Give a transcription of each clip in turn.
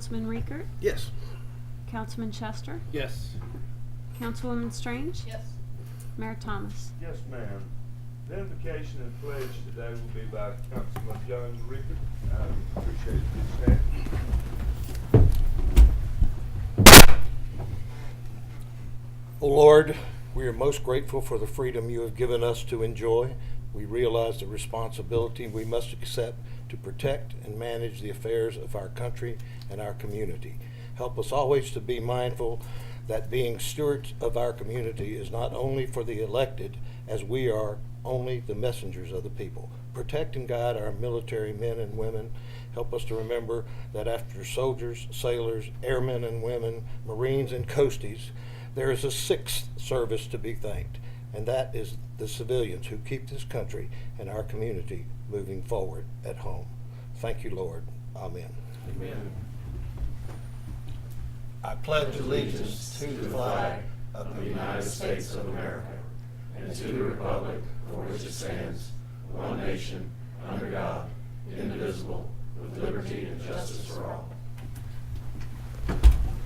Councilman Riekert, Yes. Councilman Chester, Yes. Councilwoman Strange, Yes. Mayor Thomas. Yes, ma'am. Identification and pledge today will be by Councilman John Rickard. I appreciate his stand. O Lord, we are most grateful for the freedom you have given us to enjoy. We realize the responsibility we must accept to protect and manage the affairs of our country and our community. Help us always to be mindful that being stewards of our community is not only for the elected, as we are only the messengers of the people. Protect and guide our military men and women. Help us to remember that after soldiers, sailors, airmen and women, Marines and coasties, there is a sixth service to be thanked, and that is the civilians who keep this country and our community moving forward at home. Thank you, Lord. Amen. Amen. I pledge allegiance to the flag of the United States of America and to the republic for which it stands, one nation, under God, indivisible, with liberty and justice for all.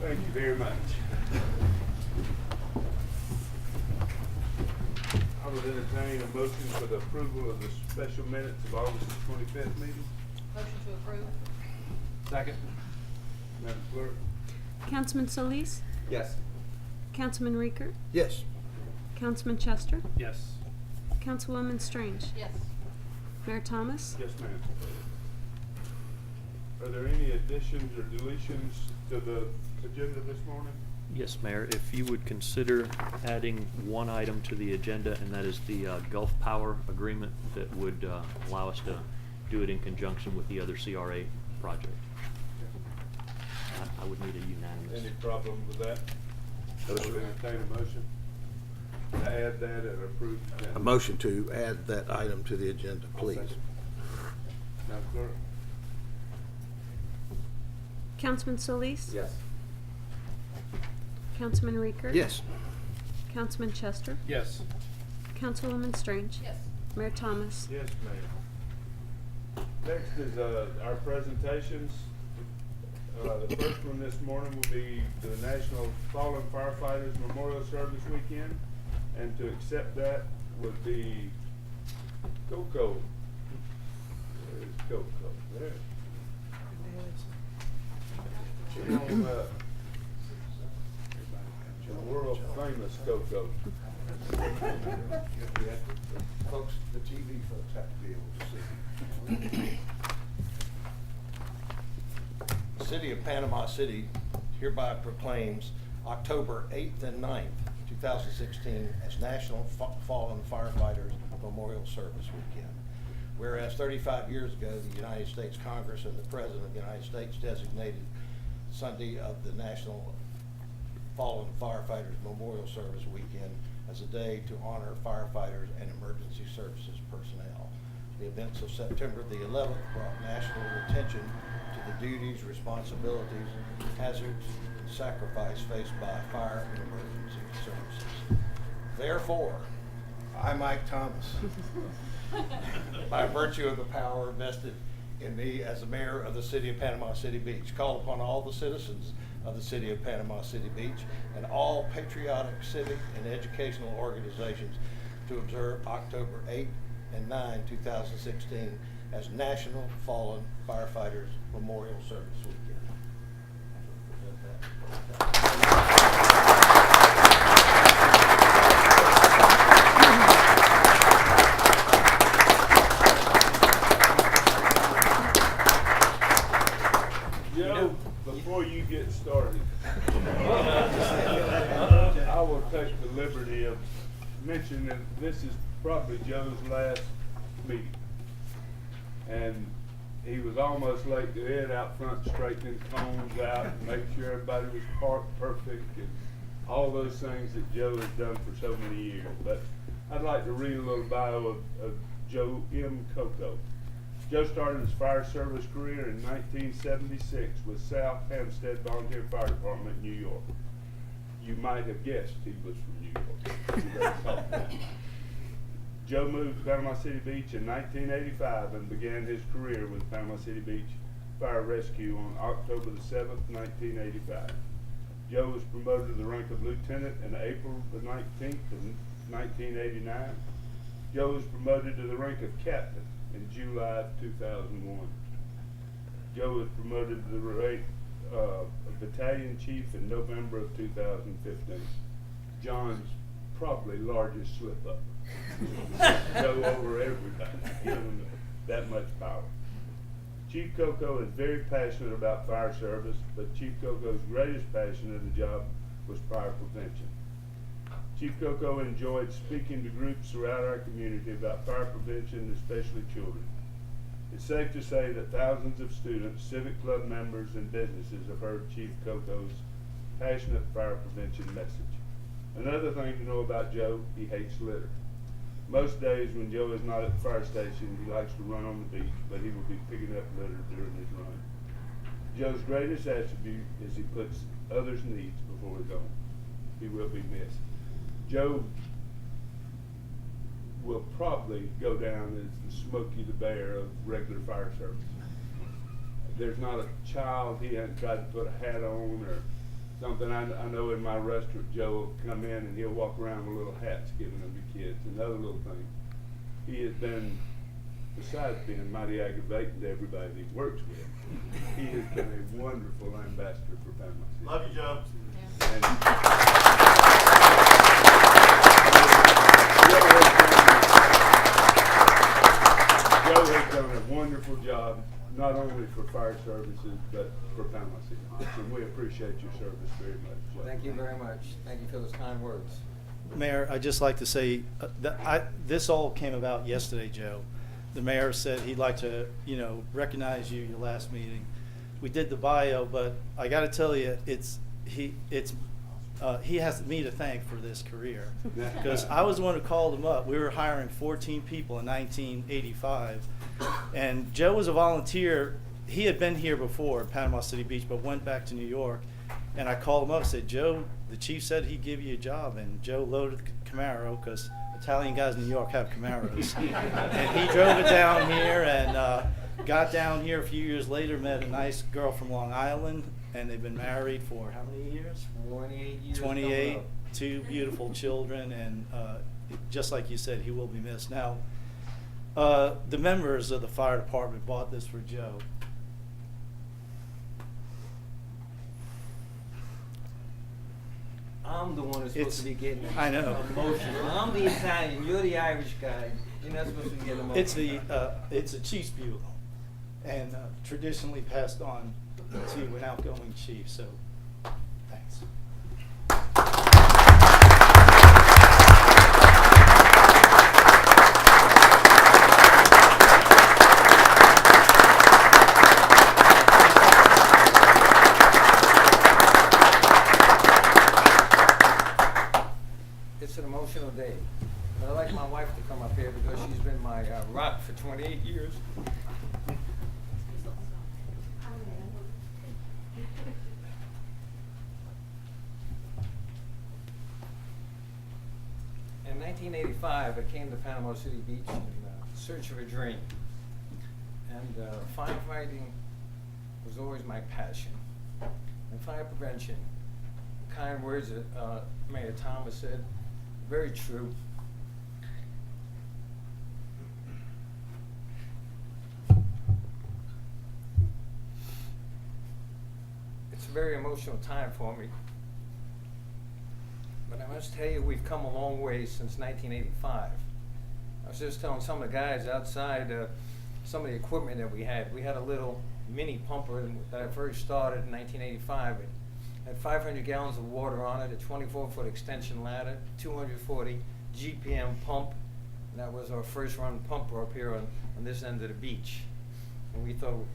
Thank you very much. I would entertain a motion for the approval of the special minutes of August 25th meeting. Motion to approve. Second. Madam Clerk? Councilman Solis, Yes. Councilman Riekert, Yes. Councilman Chester, Yes. Councilwoman Strange, Yes. Mayor Thomas. Yes, ma'am. Are there any additions or deletions to the agenda this morning? Yes, Mayor, if you would consider adding one item to the agenda, and that is the Gulf Power Agreement that would allow us to do it in conjunction with the other CRA project. I would need a unanimous. Any problem with that? I would entertain a motion to add that and approve the agenda. A motion to add that item to the agenda, please. Madam Clerk? Councilman Solis, Yes. Councilman Riekert, Yes. Councilman Chester, Yes. Councilwoman Strange, Yes. Mayor Thomas. Yes, ma'am. Next is our presentations. The first one this morning will be the National Fallen Firefighters Memorial Service Weekend, and to accept that would be Coco. Where's Coco? There. Come on up. The world famous Coco. Folks, the TV folks have to be able to see. The City of Panama City hereby proclaims October 8th and 9th, 2016 as National Fallen Firefighters Memorial Service Weekend. Whereas 35 years ago, the United States Congress and the President of the United States designated Sunday of the National Fallen Firefighters Memorial Service Weekend as a day to honor firefighters and emergency services personnel. The events of September the 11th brought national attention to the duties, responsibilities, hazards, and sacrifice faced by fire and emergency services. Therefore, I, Mike Thomas, by virtue of the power vested in me as the mayor of the City of Panama City Beach, call upon all the citizens of the City of Panama City Beach and all patriotic, civic, and educational organizations to observe October 8 and 9, 2016 as National Fallen Firefighters Memorial Service Weekend. Joe, before you get started, I will take the liberty of mentioning that this is probably Joe's last meeting. And he was almost late to it out front, straightening cones out and make sure everybody was parked perfect and all those things that Joe has done for so many years. But I'd like to read a little bio of Joe M. Coco. Joe started his fire service career in 1976 with South Hampstead Volunteer Fire Department, New York. You might have guessed he was from New York. Joe moved to Panama City Beach in 1985 and began his career with Panama City Beach Fire Rescue on October the 7th, 1985. Joe was promoted to the rank of lieutenant in April the 19th of 1989. Joe was promoted to the rank of captain in July of 2001. Joe was promoted to the rank of battalion chief in November of 2015. John's probably largest slip up. Joe over everybody, giving him that much power. Chief Coco is very passionate about fire service, but Chief Coco's greatest passion in the job was fire prevention. Chief Coco enjoyed speaking to groups throughout our community about fire prevention, especially children. It's safe to say that thousands of students, civic club members, and businesses have heard Chief Coco's passionate fire prevention message. Another thing to know about Joe, he hates litter. Most days when Joe is not at the fire station, he likes to run on the beach, but he will be picking up litter during his run. Joe's greatest attribute is he puts others' needs before his own. He will be missed. Joe will probably go down as the Smokey the Bear of regular fire service. There's not a child he hasn't tried to put a hat on or something. I know in my restaurant, Joe will come in and he'll walk around with little hats giving them to kids and other little things. He has been, besides being mighty aggravating to everybody that he works with, he has been a wonderful ambassador for Panama City. Love you, Joe. And Joe has done a wonderful job, not only for fire services, but for Panama City. And we appreciate your service very much, Joe. Thank you very much. Thank you for those kind words. Mayor, I'd just like to say this all came about yesterday, Joe. The mayor said he'd like to, recognize you your last meeting. We did the bio, but I got to tell you, he has me to thank for this career, because I was the one who called him up. We were hiring 14 people in 1985, and Joe was a volunteer. He had been here before, Panama City Beach, but went back to New York. And I called him up and said, Joe, the chief said he'd give you a job. And Joe loaded the Camaro, because Italian guys in New York have Camaros. And he drove it down here and got down here a few years later, met a nice girl from Long Island. And they've been married for how many years? 28 years. 28, 2 beautiful children. And just like you said, he will be missed. Now, the members of the fire department bought this for Joe. I'm the one who's supposed to be getting I know. emotional. I'm the Italian. You're the Irish guy. You're not supposed to be getting emotional. It's a Chiefs bugle, and traditionally passed on to an outgoing chief. So, thanks. It's an emotional day. But I'd like my wife to come up here because she's been my rock for 28 years. In 1985, I came to Panama City Beach in search of a dream. And firefighting was always my passion. And fire prevention, the kind words that Mayor Thomas said, very true. It's a very emotional time for me. But I must tell you, we've come a long way since 1985. I was just telling some of the guys outside some of the equipment that we had. We had a little mini pumper that I first started in 1985. It had 500 gallons of water on it, a 24-foot extension ladder, 240 GPM pump. And that was our first run pumper up here on this end of the beach. And we thought,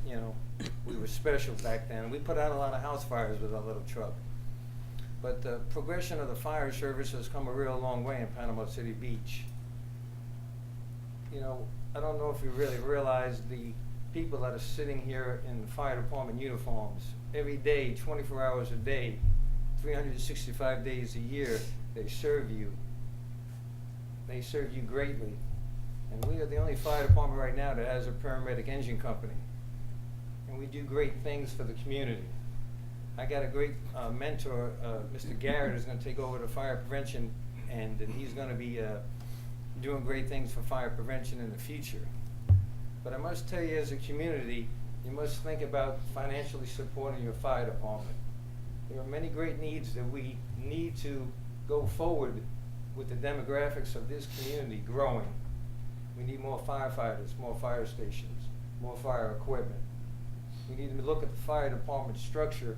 we were special back then. We put out a lot of house fires with our little truck. But the progression of the fire service has come a real long way in Panama City Beach. I don't know if you really realize the people that are sitting here in the fire department uniforms. Every day, 24 hours a day, 365 days a year, they serve you. They serve you greatly. And we are the only fire department right now that has a paramedic engine company. and we do great things for the community. I got a great mentor, Mr. Garrett, who's going to take over the fire prevention, and he's going to be doing great things for fire prevention in the future. But I must tell you, as a community, you must think about financially supporting your fire department. There are many great needs that we need to go forward with the demographics of this community growing. We need more firefighters, more fire stations, more fire equipment. We need to look at the fire department structure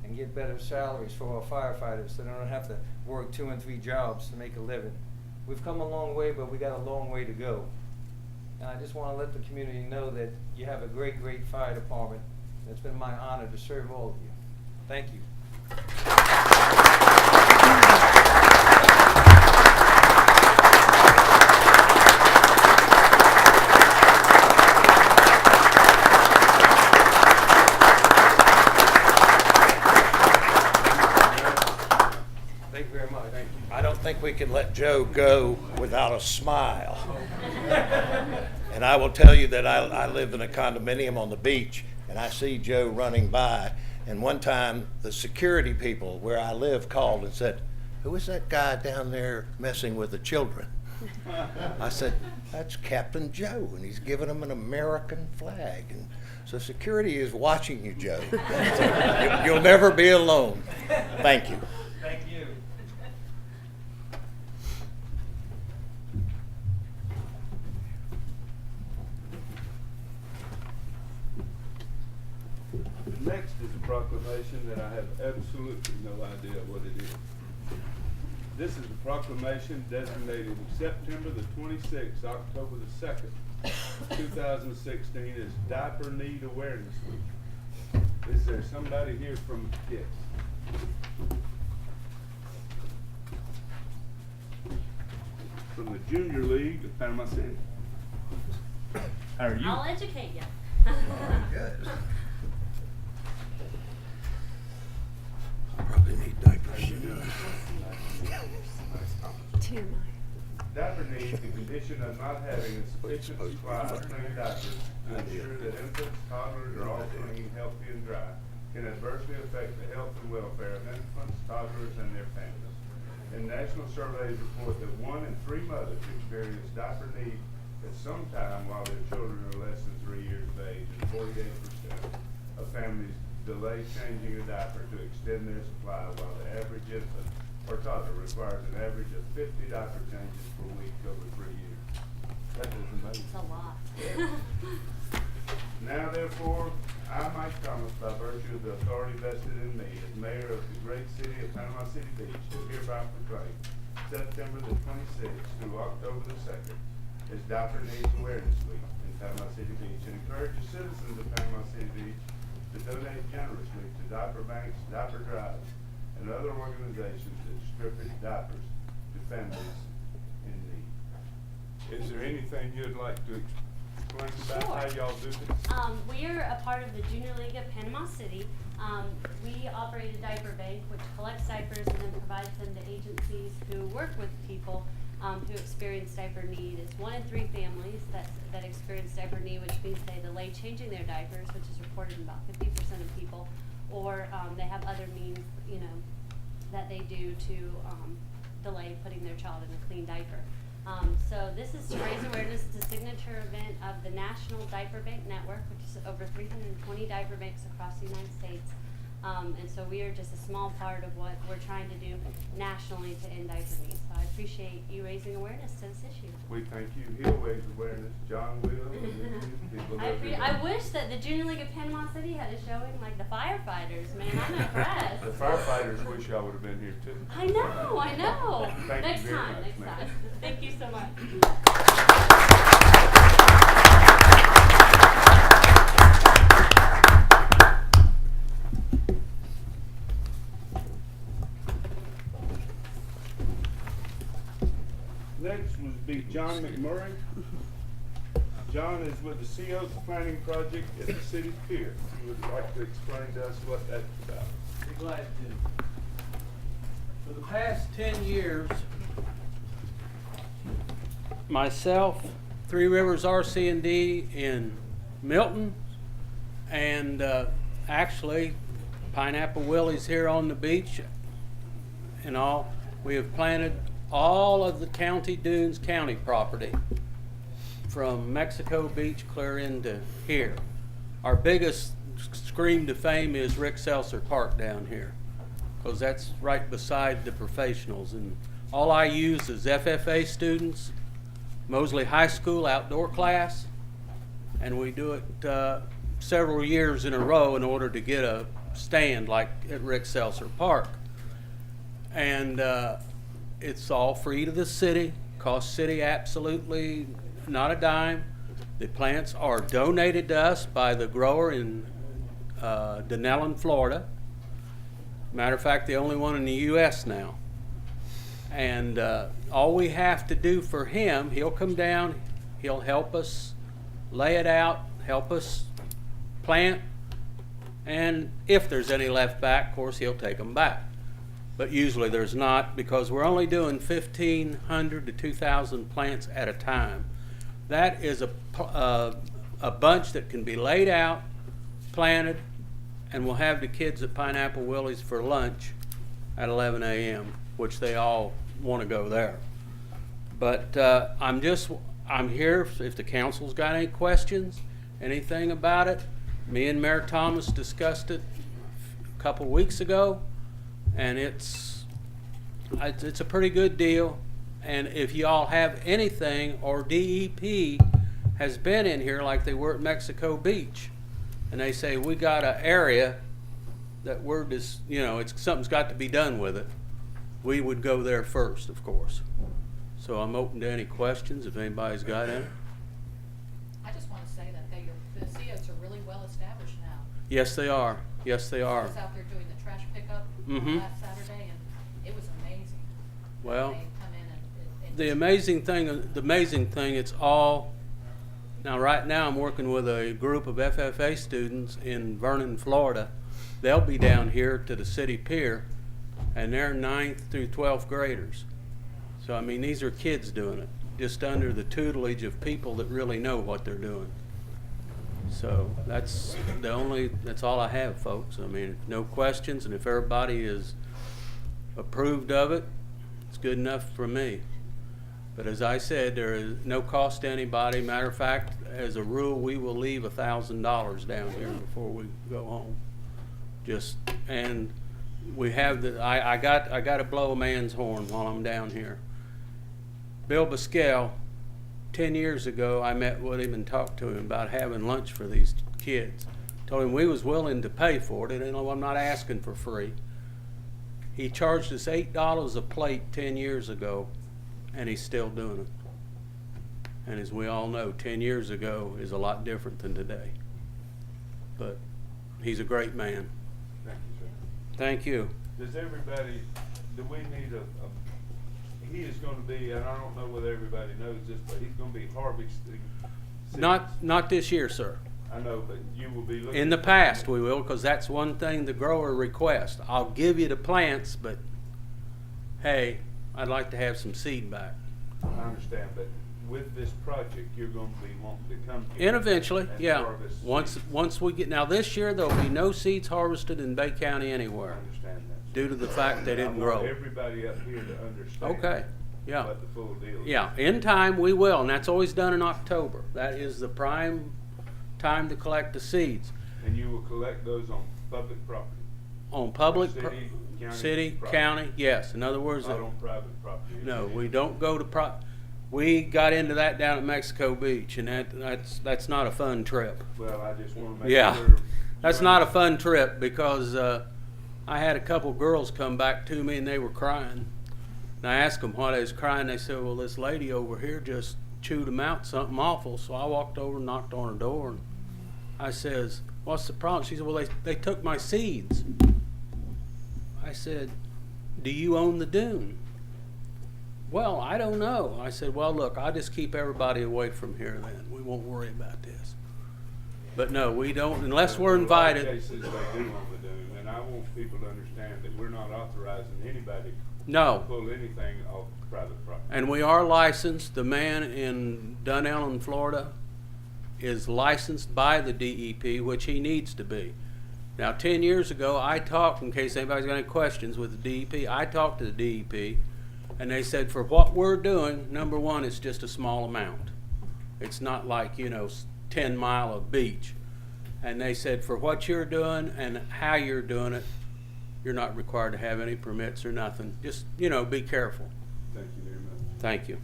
and get better salaries for our firefighters so they don't have to work 2 and 3 jobs to make a living. We've come a long way, but we got a long way to go. And I just want to let the community know that you have a great, great fire department. It's been my honor to serve all of you. Thank you. Thank you very much. Thank you. I don't think we can let Joe go without a smile. And I will tell you that I live in a condominium on the beach, and I see Joe running by. And one time, the security people where I live called and said, "Who is that guy down there messing with the children?" I said, "That's Captain Joe, and he's giving them an American flag." And so security is watching you, Joe. So you'll never be alone. Thank you. Thank you. Next is a proclamation that I have absolutely no idea what it is. This is a proclamation designating September the 26th, October the 2nd, 2016 as Diaper Need Awareness Week. Is there somebody here from KISS? From the Junior League of Panama City. How are you? I'll educate you. Good. Probably need diapers. TMI. Diaper need, the condition of not having a sufficient supply of clean diapers to ensure that infants, toddlers are all clean, healthy, and dry, can adversely affect the health and welfare of infants, toddlers, and their families. And national surveys report that 1 in 3 mothers experience diaper need at some time while their children are less than 3 years of age, and 48% of families delay changing a diaper to extend their supply, while the average infant or toddler requires an average of 50 diaper changes per week over 3 years. That is amazing. It's a lot. Now therefore, I, Mike Thomas, by virtue of the authority vested in me as mayor of the great city of Panama City Beach, do hereby proclaim September the 26th through October the 2nd as Diaper Needs Awareness Week in Panama City Beach, and encourage the citizens of Panama City Beach to donate generously to diaper banks, diaper drives, and other organizations that distribute diapers to families in need. Is there anything you'd like to explain about how y'all do this? We are a part of the Junior League of Panama City. We operate a diaper bank which collects diapers and then provides them to agencies who work with people who experience diaper need. It's 1 in 3 families that experience diaper need, which means they delay changing their diapers, which is reported in about 50% of people, or they have other means, that they do to delay putting their child in a clean diaper. So this is to raise awareness. It's a signature event of the National Diaper Bank Network, which is over 320 diaper banks across the United States. And so we are just a small part of what we're trying to do nationally to end diaper needs. So I appreciate you raising awareness to this issue. We thank you. He'll raise awareness. John will. And people I wish that the Junior League of Panama City had a showing like the firefighters. Man, I'm impressed. The firefighters wish y'all would have been here too. I know. Thank you Next very time, much, next ma'am. time. Thank you so much. Next would be John McMurray. John is with the CO's Planning Project at the City Pier. He would like to explain to us what that's about. Be glad to. For the past 10 years, myself, Three Rivers RC&D in Milton, And actually, Pineapple Willie's here on the beach and all. We have planted all of the County Dunes County property from Mexico Beach clear into here. Our biggest scream to fame is Rick Seltzer Park down here, because that's right beside the professionals. And all I use is FFA students, Mosley High School outdoor class, and we do it several years in a row in order to get a stand like at Rick Seltzer Park. And it's all free to the city, costs city absolutely not a dime. The plants are donated to us by the grower in Denellen, Florida. Matter of fact, the only one in the U.S. now. And all we have to do for him, he'll come down, he'll help us lay it out, help us plant, and if there's any left back, of course, he'll take them back. But usually there's not, because we're only doing 1,500 to 2,000 plants at a time. That is a bunch that can be laid out, planted, and we'll have the kids at Pineapple Willie's for lunch at 11 a.m., which they all want to go there. But I'm here if the council's got any questions, anything about it. Me and Mayor Thomas discussed it a couple weeks ago, and it's a pretty good deal. And if y'all have anything, or DEP has been in here like they were at Mexico Beach, and they say we got an area that we're just, something's got to be done with it, we would go there first, of course. So I'm open to any questions if anybody's got any. I just want to say that the COs are really well established now. Yes, they are. Yes, they I are. was out there doing the trash pickup last Saturday, and it was amazing. Well, They come in and the amazing thing, it's all, now right now I'm working with a group of FFA students in Vernon, Florida. They'll be down here to the city pier, and they're 9th through 12th graders. So I mean, these are kids doing it, just under the tutelage of people that really know what they're doing. So that's all I have, folks. I mean, no questions, and if everybody is approved of it, it's good enough for me. But as I said, there is no cost to anybody. Matter of fact, as a rule, we will leave $1,000 down here before we go home. And we have I got to blow a man's horn while I'm down here. Bill Busquel, 10 years ago, I met with him and talked to him about having lunch for these kids. Told him we was willing to pay for it, and I'm not asking for free. He charged us $8 a plate 10 years ago, and he's still doing it. And as we all know, 10 years ago is a lot different than today. But he's a great man. Thank you, sir. Thank you. Do we need he is going to be, and I don't know whether everybody knows this, but he's going to be harvesting seeds. Not this year, sir. I know, but you will be looking. In the past, we will, because that's one thing the grower requests. I'll give you the plants, but hey, I'd like to have some seed back. I understand, but with this project, you're going to be wanting to come here. And eventually, and yeah. harvest seeds. Once we get, now this year, there'll be no seeds harvested in Bay County I anywhere understand that. due to the fact they didn't I want grow. everybody up here to understand. Okay, yeah. What the full deal is. Yeah, in time we will, and that's always done in October. That is the prime time to collect the seeds. And you will collect those on public property. On public, City, county property. county, yes. In other words, Not on private property. no, we don't go to we got into that down at Mexico Beach, and that's not a fun trip. Well, I just want to make Yeah, sure. that's not a fun trip, because I had a couple girls come back to me and they were crying. And I asked them why they was crying. They said, well, this lady over here just chewed them out something awful. So I walked over and knocked on her door, and I says, what's the problem? She said, well, they took my seeds. I said, do you own the dune? Well, I don't know. I said, well, look, I'll just keep everybody away from here then. We won't worry about this. But no, we don't, unless we're invited. In a lot of cases, they do on the dune, and I want people to understand that we're not authorizing anybody to No. pull anything off private property. And we are licensed. The man in Dunnellon, Florida, is licensed by the DEP, which he needs to be. Now, 10 years ago, I talked, in case anybody's got any questions with the DEP, I talked to the DEP, and they said for what we're doing, number one, it's just a small amount. It's not like, 10 mile of beach. And they said for what you're doing and how you're doing it, you're not required to have any permits or nothing. Just, be careful. Thank you very much. Thank you.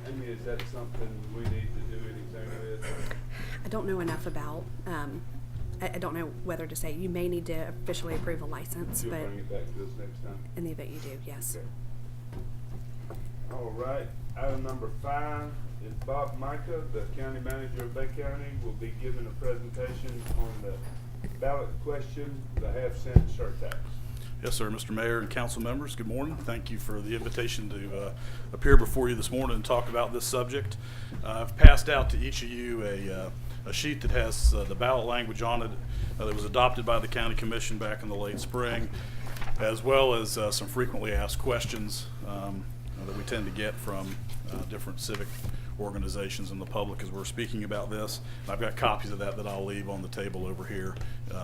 Amy, is that something we need to do anything with? I don't know enough about. I don't know whether to say you may need to officially approve a license, You'll but bring it back to us next time. in the event you do, yes. Okay. All right, item number 5 is Bob Micah, the county manager of Bay County, will be giving a presentation on the ballot question, the half-cent surtax. Yes, sir, Mr. Mayor and council members, good morning. Thank you for the invitation to appear before you this morning and talk about this subject. I've passed out to each of you a sheet that has the ballot language on it that was adopted by the county commission back in the late spring, as well as some frequently asked questions that we tend to get from different civic organizations and the public as we're speaking about this. I've got copies of that I'll leave on the table over here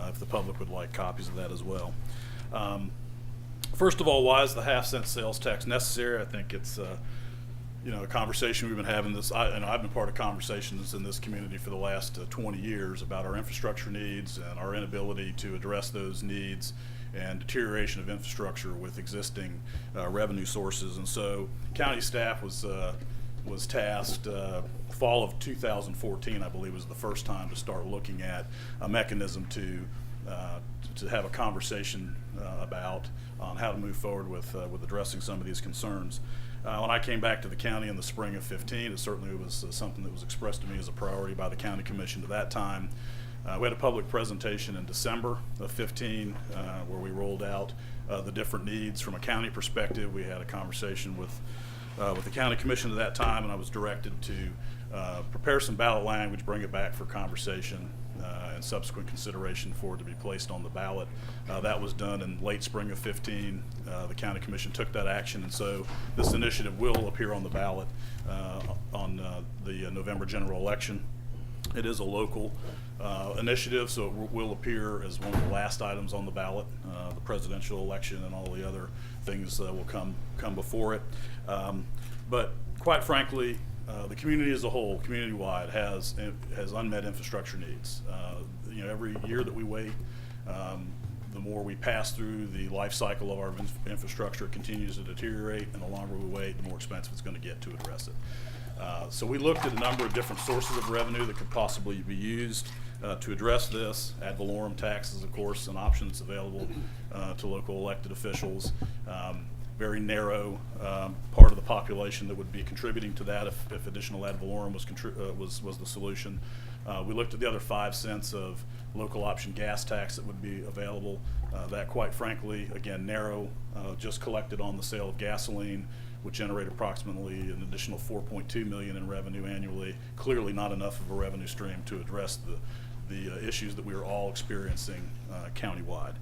if the public would like copies of that as well. First of all, why is the half-cent sales tax necessary? I think it's a conversation we've been having I've been part of conversations in this community for the last 20 years about our infrastructure needs and our inability to address those needs and deterioration of infrastructure with existing revenue sources. And so county staff was tasked fall of 2014, I believe, was the first time to start looking at a mechanism to have a conversation about on how to move forward with addressing some of these concerns. When I came back to the county in the spring of 15, it certainly was something that was expressed to me as a priority by the county commission at that time. We had a public presentation in December of 15 where we rolled out the different needs from a county perspective. We had a conversation with the county commission at that time, and I was directed to prepare some ballot language, bring it back for conversation and subsequent consideration for it to be placed on the ballot. That was done in late spring of 15. The county commission took that action, and so this initiative will appear on the ballot on the November general election. It is a local initiative, so it will appear as one of the last items on the ballot. The presidential election and all the other things will come before it. But quite frankly, the community as a whole, community-wide, has unmet infrastructure needs. Every year that we wait, the more we pass through the life cycle of our infrastructure, it continues to deteriorate, and the longer we wait, the more expensive it's going to get to address it. So we looked at a number of different sources of revenue that could possibly be used to address this. Ad valorem taxes, of course, an option that's available to local elected officials. Very narrow part of the population that would be contributing to that if additional ad valorem was the solution. We looked at the other 5 cents of local option gas tax that would be available. That, quite frankly, again, narrow, just collected on the sale of gasoline, would generate approximately an additional $4.2 million in revenue annually. Clearly not enough of a revenue stream to address the issues that we are all experiencing countywide.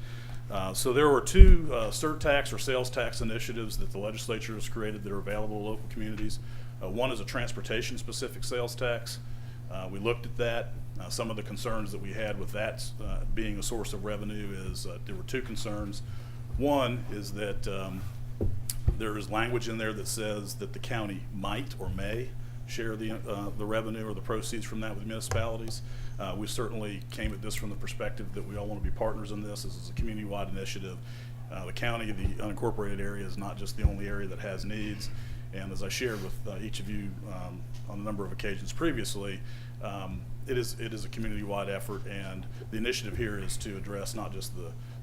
So there were 2 surtax or sales tax initiatives that the legislature has created that are available to local communities. One is a transportation-specific sales tax. We looked at that. Some of the concerns that we had with that being a source of revenue is there were 2 concerns. One is that there is language in there that says that the county might or may share the revenue or the proceeds from that with municipalities. We certainly came at this from the perspective that we all want to be partners in this. This is a community-wide initiative. The county, the unincorporated area, is not just the only area that has needs. And as I shared with each of you on a number of occasions previously, it is a community-wide effort, and the initiative here is to address not just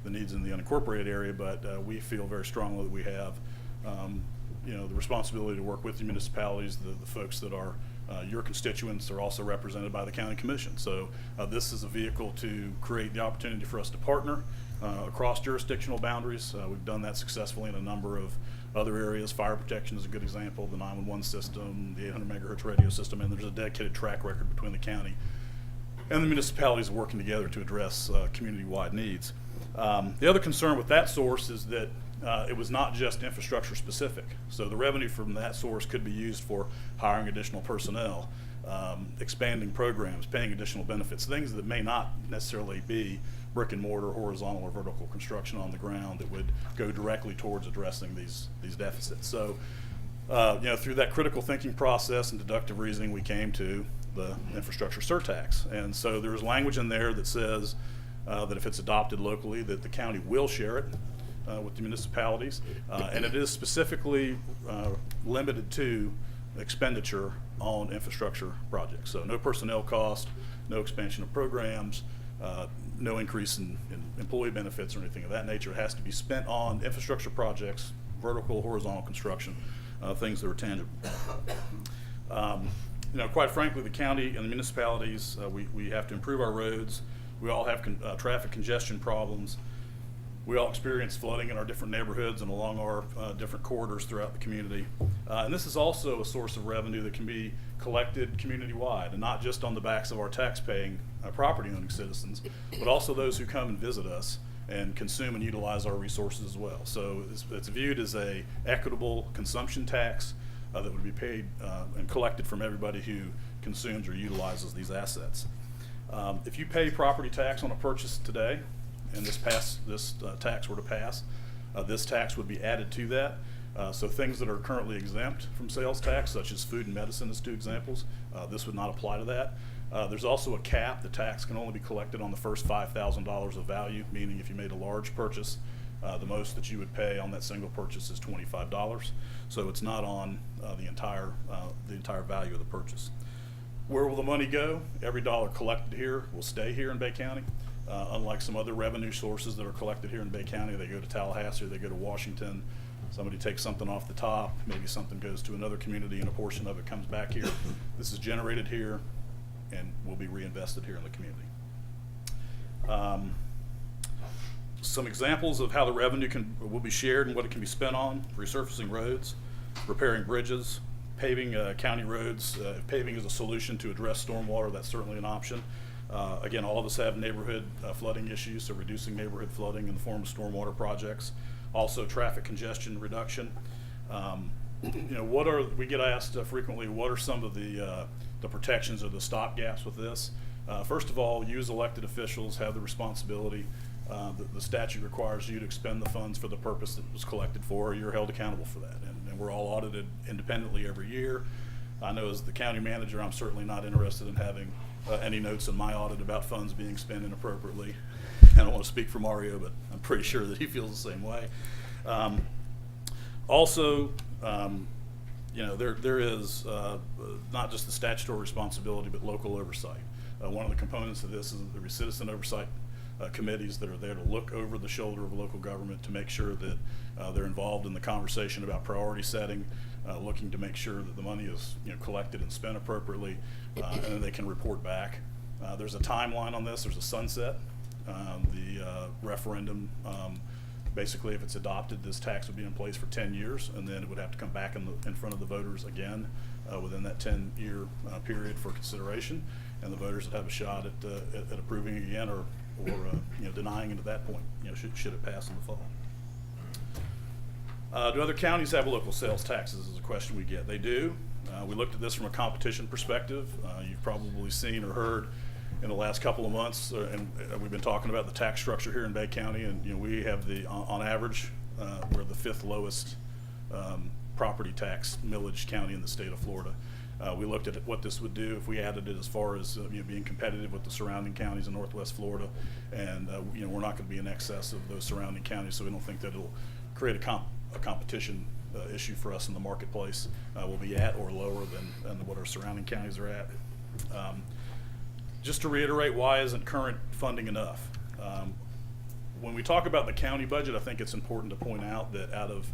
the needs in the unincorporated area, but we feel very strongly that we have the responsibility to work with the municipalities, the folks that are your constituents are also represented by the county commission. So this is a vehicle to create the opportunity for us to partner across jurisdictional boundaries. We've done that successfully in a number of other areas. Fire protection is a good example, the 911 system, the 800 megahertz radio system, and there's a dedicated track record between the county and the municipalities working together to address community-wide needs. The other concern with that source is that it was not just infrastructure specific. So the revenue from that source could be used for hiring additional personnel, expanding programs, paying additional benefits, things that may not necessarily be brick and mortar, horizontal or vertical construction on the ground that would go directly towards addressing these deficits. So, through that critical thinking process and deductive reasoning, we came to the infrastructure surtax. And so there's language in there that says that if it's adopted locally, that the county will share it with the municipalities, and it is specifically limited to expenditure on infrastructure projects. So no personnel cost, no expansion of programs, no increase in employee benefits or anything of that nature. It has to be spent on infrastructure projects, vertical, horizontal construction, things that are tangible. Quite frankly, the county and the municipalities, we have to improve our roads. We all have traffic congestion problems. We all experience flooding in our different neighborhoods and along our different corridors throughout the community. And this is also a source of revenue that can be collected community-wide, and not just on the backs of our tax-paying, property-owning citizens, but also those who come and visit us and consume and utilize our resources as well. So it's viewed as a equitable consumption tax that would be paid and collected from everybody who consumes or utilizes these assets. If you pay property tax on a purchase today, and this tax were to pass, this tax would be added to that. So things that are currently exempt from sales tax, such as food and medicine as two examples, this would not apply to that. There's also a cap. The tax can only be collected on the first $5,000 of value, meaning if you made a large purchase, the most that you would pay on that single purchase is $25. So it's not on the entire value of the purchase. Where will the money go? Every dollar collected here will stay here in Bay County. Unlike some other revenue sources that are collected here in Bay County, they go to Tallahassee, or they go to Washington. Somebody takes something off the top, maybe something goes to another community and a portion of it comes back here. This is generated here and will be reinvested here in the community. Some examples of how the revenue will be shared and what it can be spent on: resurfacing roads, repairing bridges, paving county roads. If paving is a solution to address stormwater, that's certainly an option. Again, all of us have neighborhood flooding issues, so reducing neighborhood flooding in the form of stormwater projects. Also, traffic congestion reduction. We get asked frequently, what are some of the protections or the stop gaps with this? First of all, you as elected officials have the responsibility. The statute requires you to expend the funds for the purpose that it was collected for. You're held accountable for that, and we're all audited independently every year. I know as the county manager, I'm certainly not interested in having any notes in my audit about funds being spent inappropriately. I don't want to speak for Mario, but I'm pretty sure that he feels the same way. There is not just the statutory responsibility, but local oversight. One of the components of this is the citizen oversight committees that are there to look over the shoulder of local government to make sure that they're involved in the conversation about priority setting, looking to make sure that the money is collected and spent appropriately, and then they can report back. There's a timeline on this. There's a sunset. The referendum, basically, if it's adopted, this tax would be in place for 10 years, and then it would have to come back in front of the voters again within that 10-year period for consideration, and the voters would have a shot at approving again or denying it at that point, should it pass in the fall. Do other counties have local sales taxes is a question we get. They do. We looked at this from a competition perspective. You've probably seen or heard in the last couple of months, and we've been talking about the tax structure here in Bay County, and we have on average, we're the 5th lowest property tax millage county in the state of Florida. We looked at what this would do if we added it as far as being competitive with the surrounding counties in Northwest Florida, and we're not going to be in excess of those surrounding counties, so we don't think that it'll create a competition issue for us in the marketplace. We'll be at or lower than what our surrounding counties are at. Just to reiterate, why isn't current funding enough? When we talk about the county budget, I think it's important to point out that out of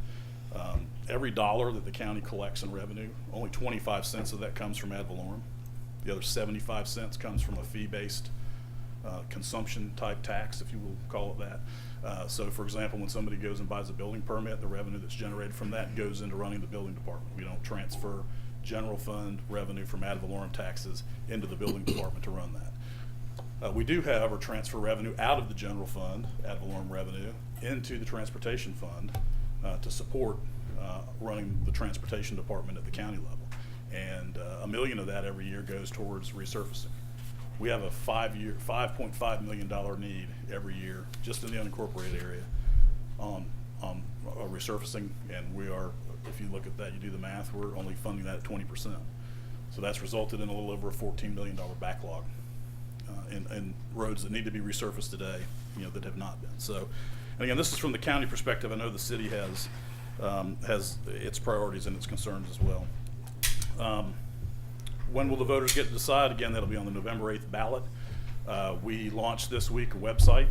every dollar that the county collects in revenue, only 25 cents of that comes from ad valorem. The other 75 cents comes from a fee-based consumption type tax, if you will call it that. So for example, when somebody goes and buys a building permit, the revenue that's generated from that goes into running the building department. We don't transfer general fund revenue from ad valorem taxes into the building department to run that. We do, however, transfer revenue out of the general fund, ad valorem revenue, into the transportation fund to support running the transportation department at the county level. And $1 million of that every year goes towards resurfacing. We have a $5.5 million need every year just in the unincorporated area on resurfacing, and we are, if you look at that, you do the math, we're only funding that at 20%. So that's resulted in a little over a $14 million backlog in roads that need to be resurfaced today, that have not been. So, and again, this is from the county perspective. I know the city has its priorities and its concerns as well. When will the voters get to decide? Again, that'll be on the November 8th ballot. We launched this week a website,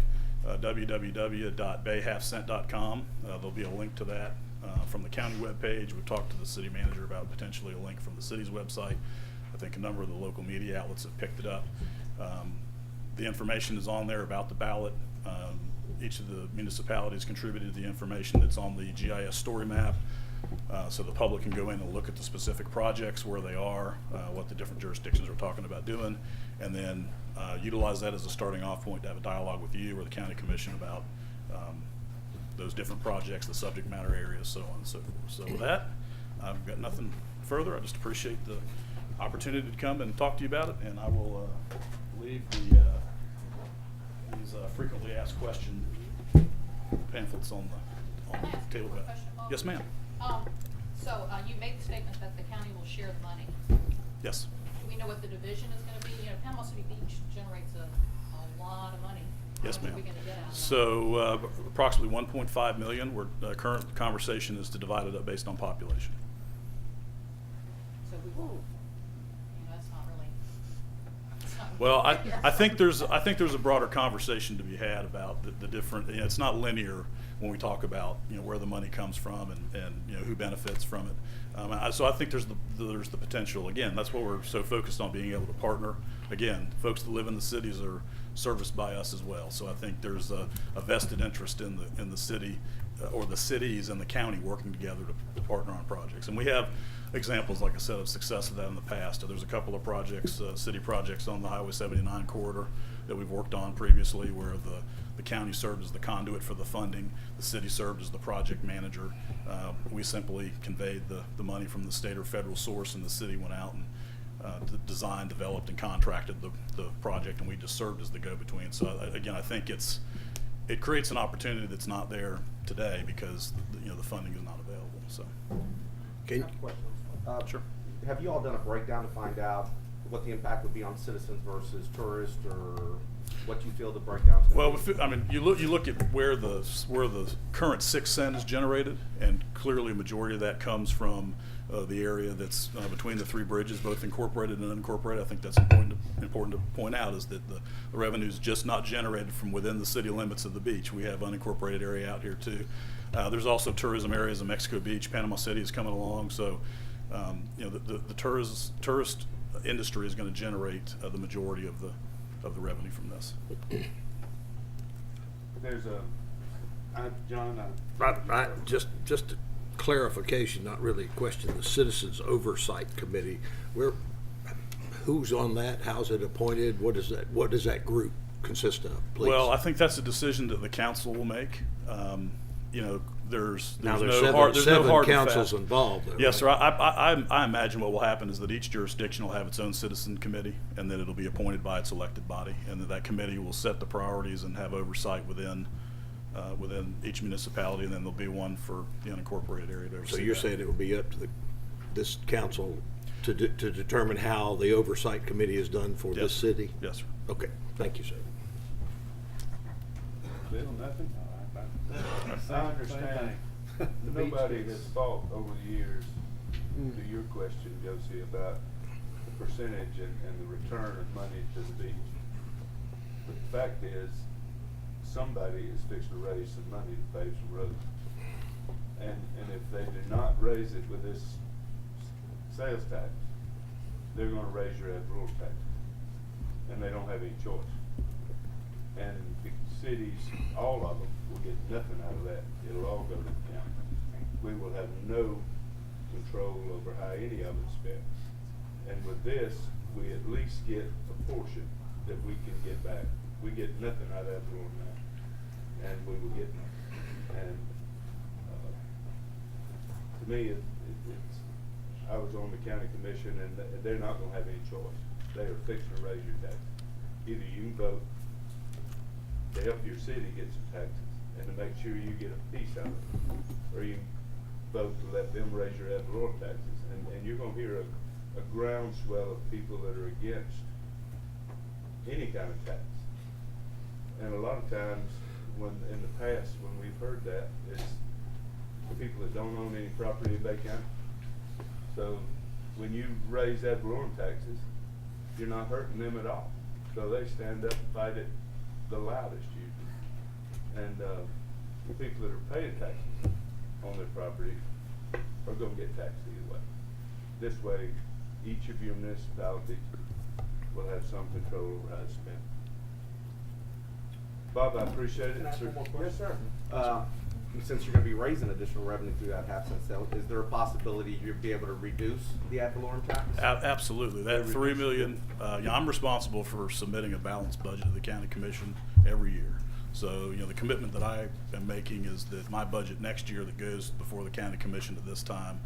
www.bayhalfcent.com. There'll be a link to that from the county webpage. We've talked to the city manager about potentially a link from the city's website. I think a number of the local media outlets have picked it up. The information is on there about the ballot. Each of the municipalities contributed the information that's on the GIS story map. So the public can go in and look at the specific projects, where they are, what the different jurisdictions are talking about doing, and then utilize that as a starting off point to have a dialogue with you or the county commission about those different projects, the subject matter areas, so on and so forth. So with that, I've got nothing further. I just appreciate the opportunity to come and talk to you about it, and I will leave these frequently asked question pamphlets on the Can I ask you a table. quick question, Bob? Yes, ma'am. So you made the statement that the county will share the money. Yes. Do we know what the division is gonna be? Panama City Beach generates a lot of money. Yes, How much ma'am. are we gonna get out of that? So approximately 1.5 million. Current conversation is to divide it up based on population. So we won't, that's not really. Well, I think there's a broader conversation to be had about the different. It's not linear when we talk about where the money comes from and who benefits from it. So I think there's the potential. Again, that's what we're so focused on, being able to partner. Again, folks that live in the cities are serviced by us as well. So I think there's a vested interest in the city or the cities and the county working together to partner on projects. And we have examples, like I said, of success of that in the past. There's a couple of projects, city projects on the Highway 79 corridor that we've worked on previously, where the county served as the conduit for the funding, the city served as the project manager. We simply conveyed the money from the state or federal source, and the city went out and designed, developed, and contracted the project, and we just served as the go-between. So again, I think it creates an opportunity that's not there today because the funding is not available. So. Can Sure. Have you all done a breakdown to find out what the impact would be on citizens versus tourists, or what you feel the breakdown is going to be? Well, you look at where the current 6 cent is generated, and clearly a majority of that comes from the area that's between the 3 bridges, both incorporated and unincorporated. I think that's important to point out, is that the revenue is just not generated from within the city limits of the beach. We have unincorporated area out here too. There's also tourism areas in Mexico Beach. Panama City is coming along, so the tourist industry is going to generate the majority of the revenue from this. There's John. Just a clarification, not really a question. The Citizens Oversight Committee, who's on that? How's it appointed? What does that group consist of, please? Well, I think that's a decision that the council will make. There's Now, no there's hard seven and councils fast. involved, though, Yes, right? sir. I imagine what will happen is that each jurisdiction will have its own citizen committee, and then it'll be appointed by its elected body, and that committee will set the priorities and have oversight within each municipality, and then there'll be one for the unincorporated area to oversee So you're that. saying it will be up to this council to determine how the oversight committee is done for this Yes. city? Yes, sir. Okay, thank you, sir. Bill, nothing? I understand. The beach Nobody is- has fought over the years, to your question, Josie, about the percentage and the return of money to the beach. But the fact is, somebody is fixing to raise some money to pave some roads. And if they do not raise it with this sales tax, they're gonna raise your ad valorem tax. And they don't have any choice. And the cities, all of them, will get nothing out of that. It'll all go to the county. We will have no control over how any of it's spent. And with this, we at least get a portion that we can get back. We get nothing out of Avalon now, and we will get nothing. And to me, it's, I was on the county commission, and they're not gonna have any choice. They are fixing to raise your taxes. Either you can vote to help your city get some taxes and to make sure you get a piece out of it, or you can vote to let them raise your ad valorem taxes. And you're gonna hear a groundswell of people that are against any kind of tax. And a lot of times, when in the past, when we've heard that, it's the people that don't own any property in Bay County. So when you raise ad valorem taxes, you're not hurting them at all. So they stand up and fight it the loudest usually. And the people that are paying taxes on their property are gonna get taxed either way. This way, each of your municipalities will have some control over how it's spent. Bob, I appreciate it. Can I ask sir. one more question? Yes, sir. Since you're gonna be raising additional revenue through that half-cent sale, is there a possibility you'd be able to reduce the ad valorem tax? Absolutely. That $3 million, I'm responsible for submitting a balanced budget to the county commission every year. So, the commitment that I am making is that my budget next year that goes before the county commission at this time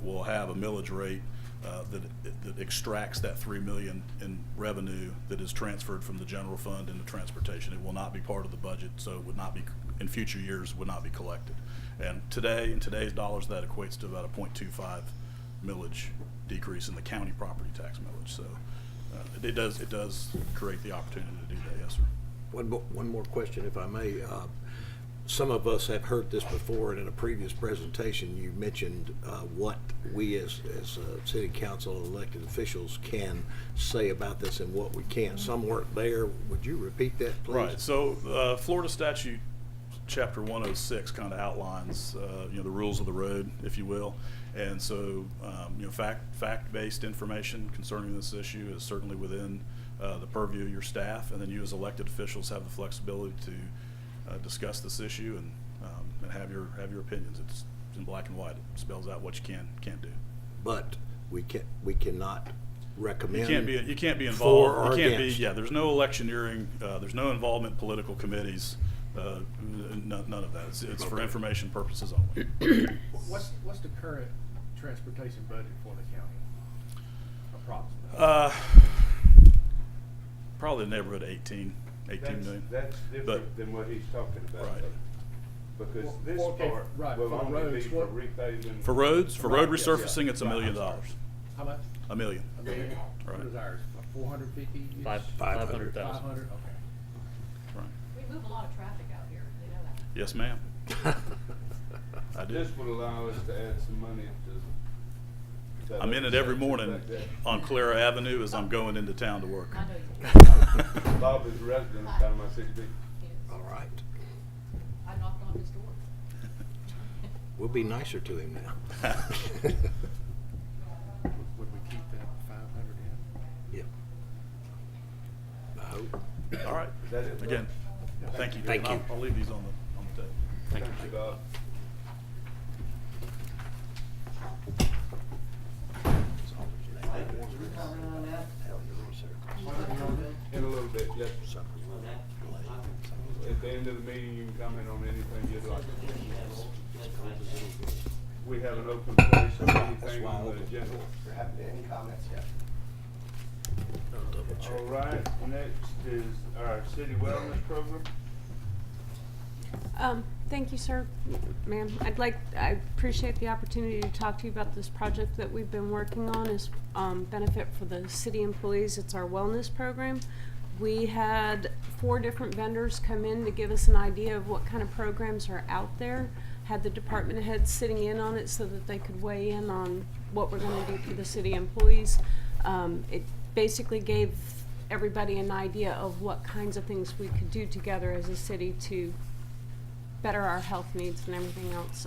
will have a millage rate that extracts that $3 million in revenue that is transferred from the general fund into transportation. It will not be part of the budget, so it would not be, in future years, would not be collected. And today, in today's dollars, that equates to about a 0.25 millage decrease in the county property tax millage. So it does create the opportunity to do that, yes, sir. One more question, if I may. Some of us have heard this before, and in a previous presentation, you mentioned what we as city council elected officials can say about this and what we can't. Some weren't there. Would you repeat that, please? Right. So Florida statute chapter 106 kind of outlines the rules of the road, if you will. And so fact-based information concerning this issue is certainly within the purview of your staff, and then you as elected officials have the flexibility to discuss this issue and have your opinions. It's in black and white. It spells out what you can't do. But we cannot recommend. You can't be involved. For or you can't against. be. Yeah, there's no electioneering. There's no involvement in political committees. None of that. It's for information purposes only. What's the current transportation budget for the county? Approximately. Probably in the neighborhood of 18 million. That's different than what he's talking about. Right. Because Well, this okay, part right, will for the only be roads, for what- repaving. For road Right, resurfacing, yeah. it's $1 Right, million. I'm sorry. How much? $1 million. $1 million? Right. What is ours? 450? 500,000. 500, okay. Right. We move a lot of traffic out here, they know that. Yes, ma'am. I do. This would allow us to add some money to. that I'm in it every section morning back there. on Clara Avenue as I'm going into town to work. I know you do. Bob is a resident of Panama City Beach. He is. All right. I knocked on his door. We'll be nicer to him now. Would we keep that 500 in? Yep. I hope. All right. Is that it, Bob? Again, thank you. Thank you. I'll leave these on the table. Thank you. Thank you, Bob. In a little bit, yes. At the end of the meeting, you can comment on anything you'd like. We have an open place, so anything on the agenda. Any comments yet? All right, next is our city wellness program. Thank you, sir, ma'am. I appreciate the opportunity to talk to you about this project that we've been working on as benefit for the city employees. It's our wellness program. We had 4 different vendors come in to give us an idea of what kind of programs are out there. Had the department heads sitting in on it so that they could weigh in on what we're going to do for the city employees. It basically gave everybody an idea of what kinds of things we could do together as a city to better our health needs and everything else.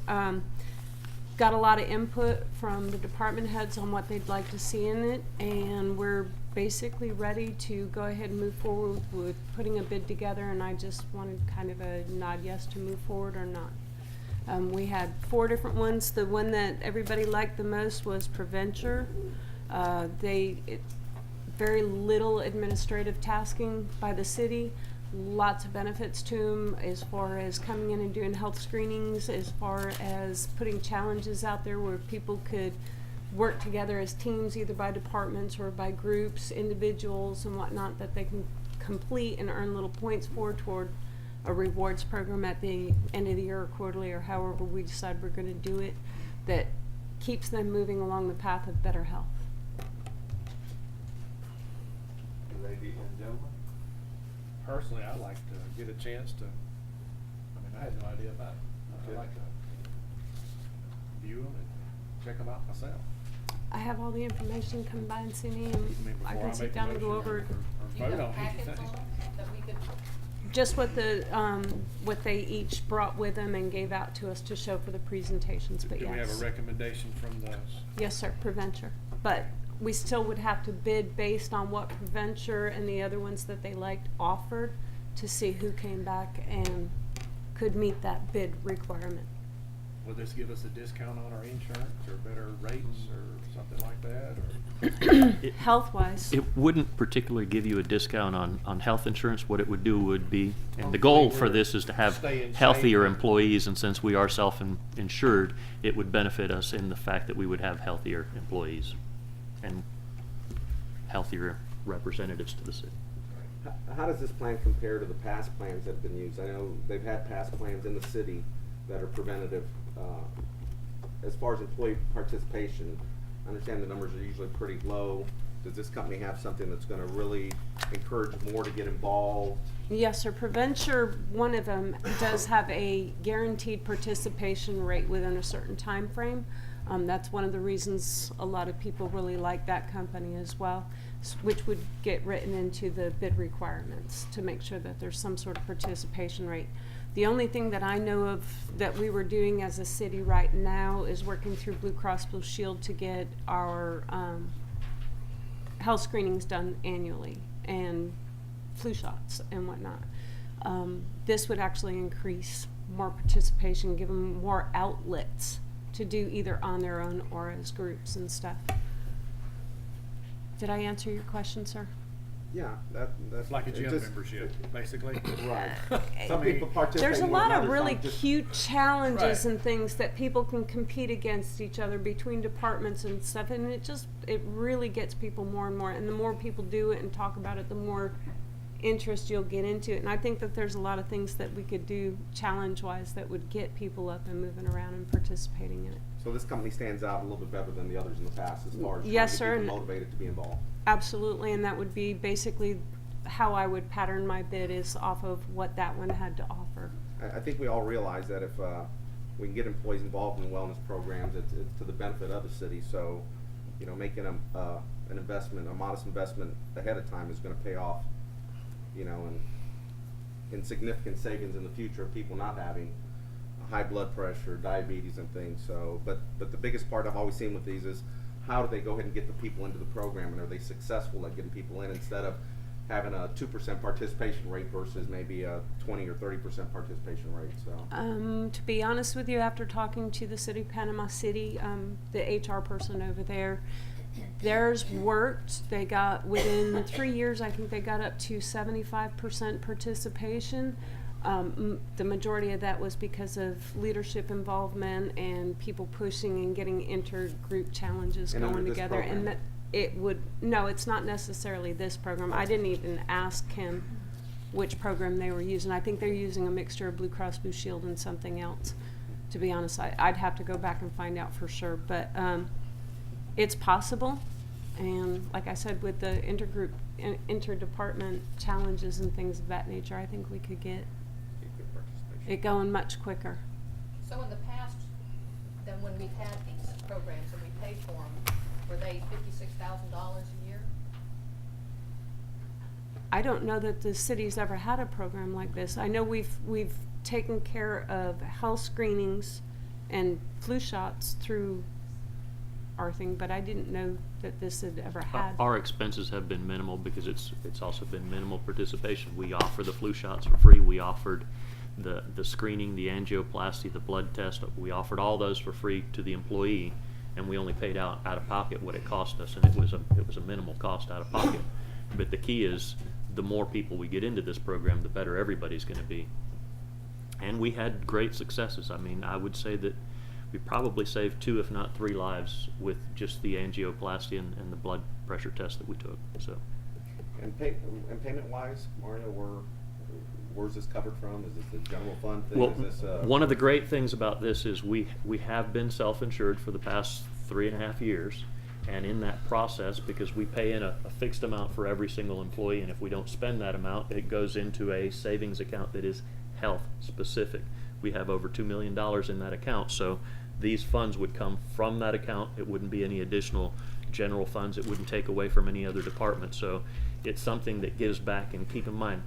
Got a lot of input from the department heads on what they'd like to see in it, and we're basically ready to go ahead and move forward with putting a bid together, and I just wanted kind of a nod yes to move forward or not. We had 4 different ones. The one that everybody liked the most was Preventure. very little administrative tasking by the city. Lots of benefits to them as far as coming in and doing health screenings, as far as putting challenges out there where people could work together as teams, either by departments or by groups, individuals and whatnot, that they can complete and earn little points for toward a rewards program at the end of the year or quarterly or however we decide we're going to do it, that keeps them moving along the path of better health. Ladies and gentlemen. Personally, I'd like to get a chance to, I mean, I had no idea about it. I'd like to view them and check them out myself. I have all the information. Come by and see me, and I mean, I before can sit make a down and go motion over or Do you vote have on packets anything. on them that we could? just what they each brought with them and gave out to us to show for the presentations. But Do we have yes, a recommendation from the, yes, sir, Preventure. But we still would have to bid based on what Preventure and the other ones that they liked offered to see who came back and could meet that bid requirement. will this give us a discount on our insurance or better rates or something like that? Or Health-wise, It wouldn't particularly give you a discount on health insurance. What it would do would be, and the Hopefully goal for we're this is to have staying healthier safe. employees, and since we are self-insured, it would benefit us in the fact that we would have healthier employees and healthier representatives to the city. How does this plan compare to the past plans that have been used? I know they've had past plans in the city that are preventative. As far as employee participation, I understand the numbers are usually pretty low. Does this company have something that's going to really encourage more to get involved? yes, sir. Preventure, one of them, does have a guaranteed participation rate within a certain time frame. That's one of the reasons a lot of people really like that company as well, which would get written into the bid requirements to make sure that there's some sort of participation rate. The only thing that I know of that we were doing as a city right now is working through Blue Cross Blue Shield to get our health screenings done annually and flu shots and whatnot. This would actually increase more participation, give them more outlets to do either on their own or as groups and stuff. Did I answer your question, sir? Yeah, that's it's like a it gym just- membership, basically. Right. I Some mean, people participate There's a more than lot of others, really not just- cute challenges Right. and things that people can compete against each other between departments and stuff, and it really gets people more and more. And the more people do it and talk about it, the more interest you'll get into it. And I think that there's a lot of things that we could do challenge-wise that would get people up and moving around and participating in it. So this company stands out a little bit better than the others in the past as far as Yes, trying to sir, get people and- motivated to be involved. Absolutely, and that would be basically how I would pattern my bid, is off of what that one had to offer. I think we all realize that if we can get employees involved in wellness programs, it's to the benefit of the city. So, you know, making an investment, a modest investment ahead of time is going to pay off, you know, in significant savings in the future of people not having high blood pressure, diabetes, and things. So, but the biggest part I've always seen with these is how do they go ahead and get the people into the program, and are they successful at getting people in instead of having a 2% participation rate versus maybe a 20 or 30% participation rate. So. To be honest with you, after talking to the city of Panama City, the HR person over there, theirs worked. They got, within 3 years, I think they got up to 75% participation. The majority of that was because of leadership involvement and people pushing and getting intergroup challenges And under going this together. program? And that it would, no, it's not necessarily this program. I didn't even ask him which program they were using. I think they're using a mixture of Blue Cross Blue Shield and something else. To be honest, I'd have to go back and find out for sure, but it's possible. And like I said, with the interdepartment challenges and things of that nature, I think we could get it going much quicker. So in the past, then when we've had these programs and we paid for them, were they $56,000 a year? I don't know that the city's ever had a program like this. I know we've taken care of health screenings and flu shots through our thing, but I didn't know that this had ever had. Our expenses have been minimal because it's also been minimal participation. We offer the flu shots for free. We offered the screening, the angioplasty, the blood test. We offered all those for free to the employee, and we only paid out of pocket what it cost us, and it was a minimal cost out of pocket. But the key is, the more people we get into this program, the better everybody's going to be. And we had great successes. I mean, I would say that we probably saved 2, if not 3 lives with just the angioplasty and the blood pressure test that we took. So. And payment-wise, Mario, where's this covered from? Is this the general fund thing? Well, Is this, one of the great things about this is we have been self-insured for the past 3.5 years, and in that process, because we pay in a fixed amount for every single employee, and if we don't spend that amount, it goes into a savings account that is health specific. We have over $2 million in that account, so these funds would come from that account. It wouldn't be any additional general funds. It wouldn't take away from any other department. So it's something that gives back, and keep in mind,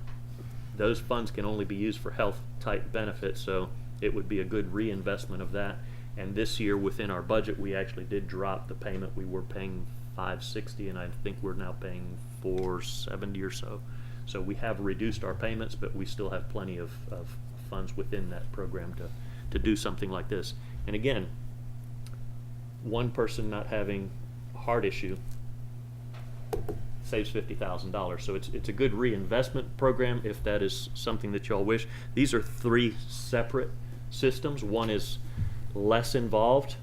those funds can only be used for health type benefits, so it would be a good reinvestment of that. And this year within our budget, we actually did drop the payment. We were paying $560, and I think we're now paying $470 or so. So we have reduced our payments, but we still have plenty of funds within that program to do something like this. And again, one person not having a heart issue saves $50,000. So it's a good reinvestment program if that is something that y'all wish. These are 3 separate systems. One is less involved,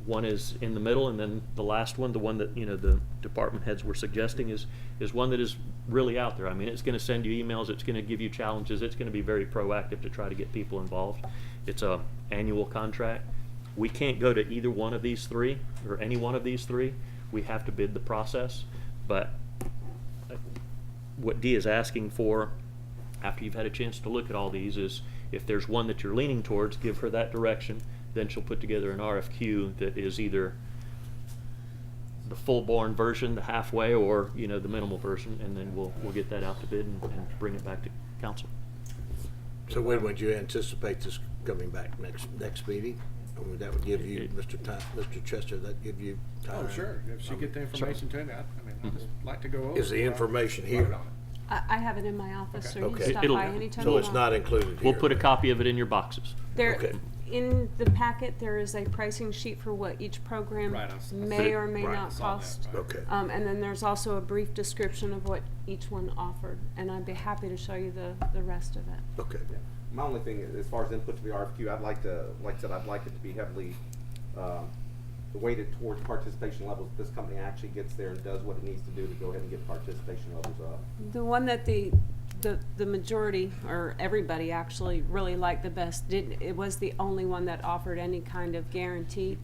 one is in the middle, and then the last one, the one that the department heads were suggesting, is one that is really out there. I mean, it's going to send you emails, it's going to give you challenges, it's going to be very proactive to try to get people involved. It's a annual contract. We can't go to either one of these 3 or any one of these 3. We have to bid the process. But what Dee is asking for, after you've had a chance to look at all these, is if there's one that you're leaning towards, give her that direction. Then she'll put together an RFQ that is either the full-born version, the halfway, or the minimal version, and then we'll get that out to bid and bring it back to council. So when would you anticipate this coming back next meeting? Or that would give you, Mr. Chester, that give you time? Oh, sure. If she get the information to me, I'd just like to go over. Is the information vote here? on it. I have it in my office, so you Okay. can stop It'll- by anytime So you it's want. not included here? We'll put a copy of it in your boxes. Okay. In the packet, there is a pricing sheet for what each program Right, I may or may right. not Saw that, cost. right. Okay. And then there's also a brief description of what each one offered, and I'd be happy to show you the rest of it. Okay. My only thing, as far as input to the RFQ, I'd like to, like I said, I'd like it to be heavily weighted towards participation levels. This company actually gets there and does what it needs to do to go ahead and get participation levels up. The one that the majority, or everybody actually, really liked the best, it was the only one that offered any kind of guarantee,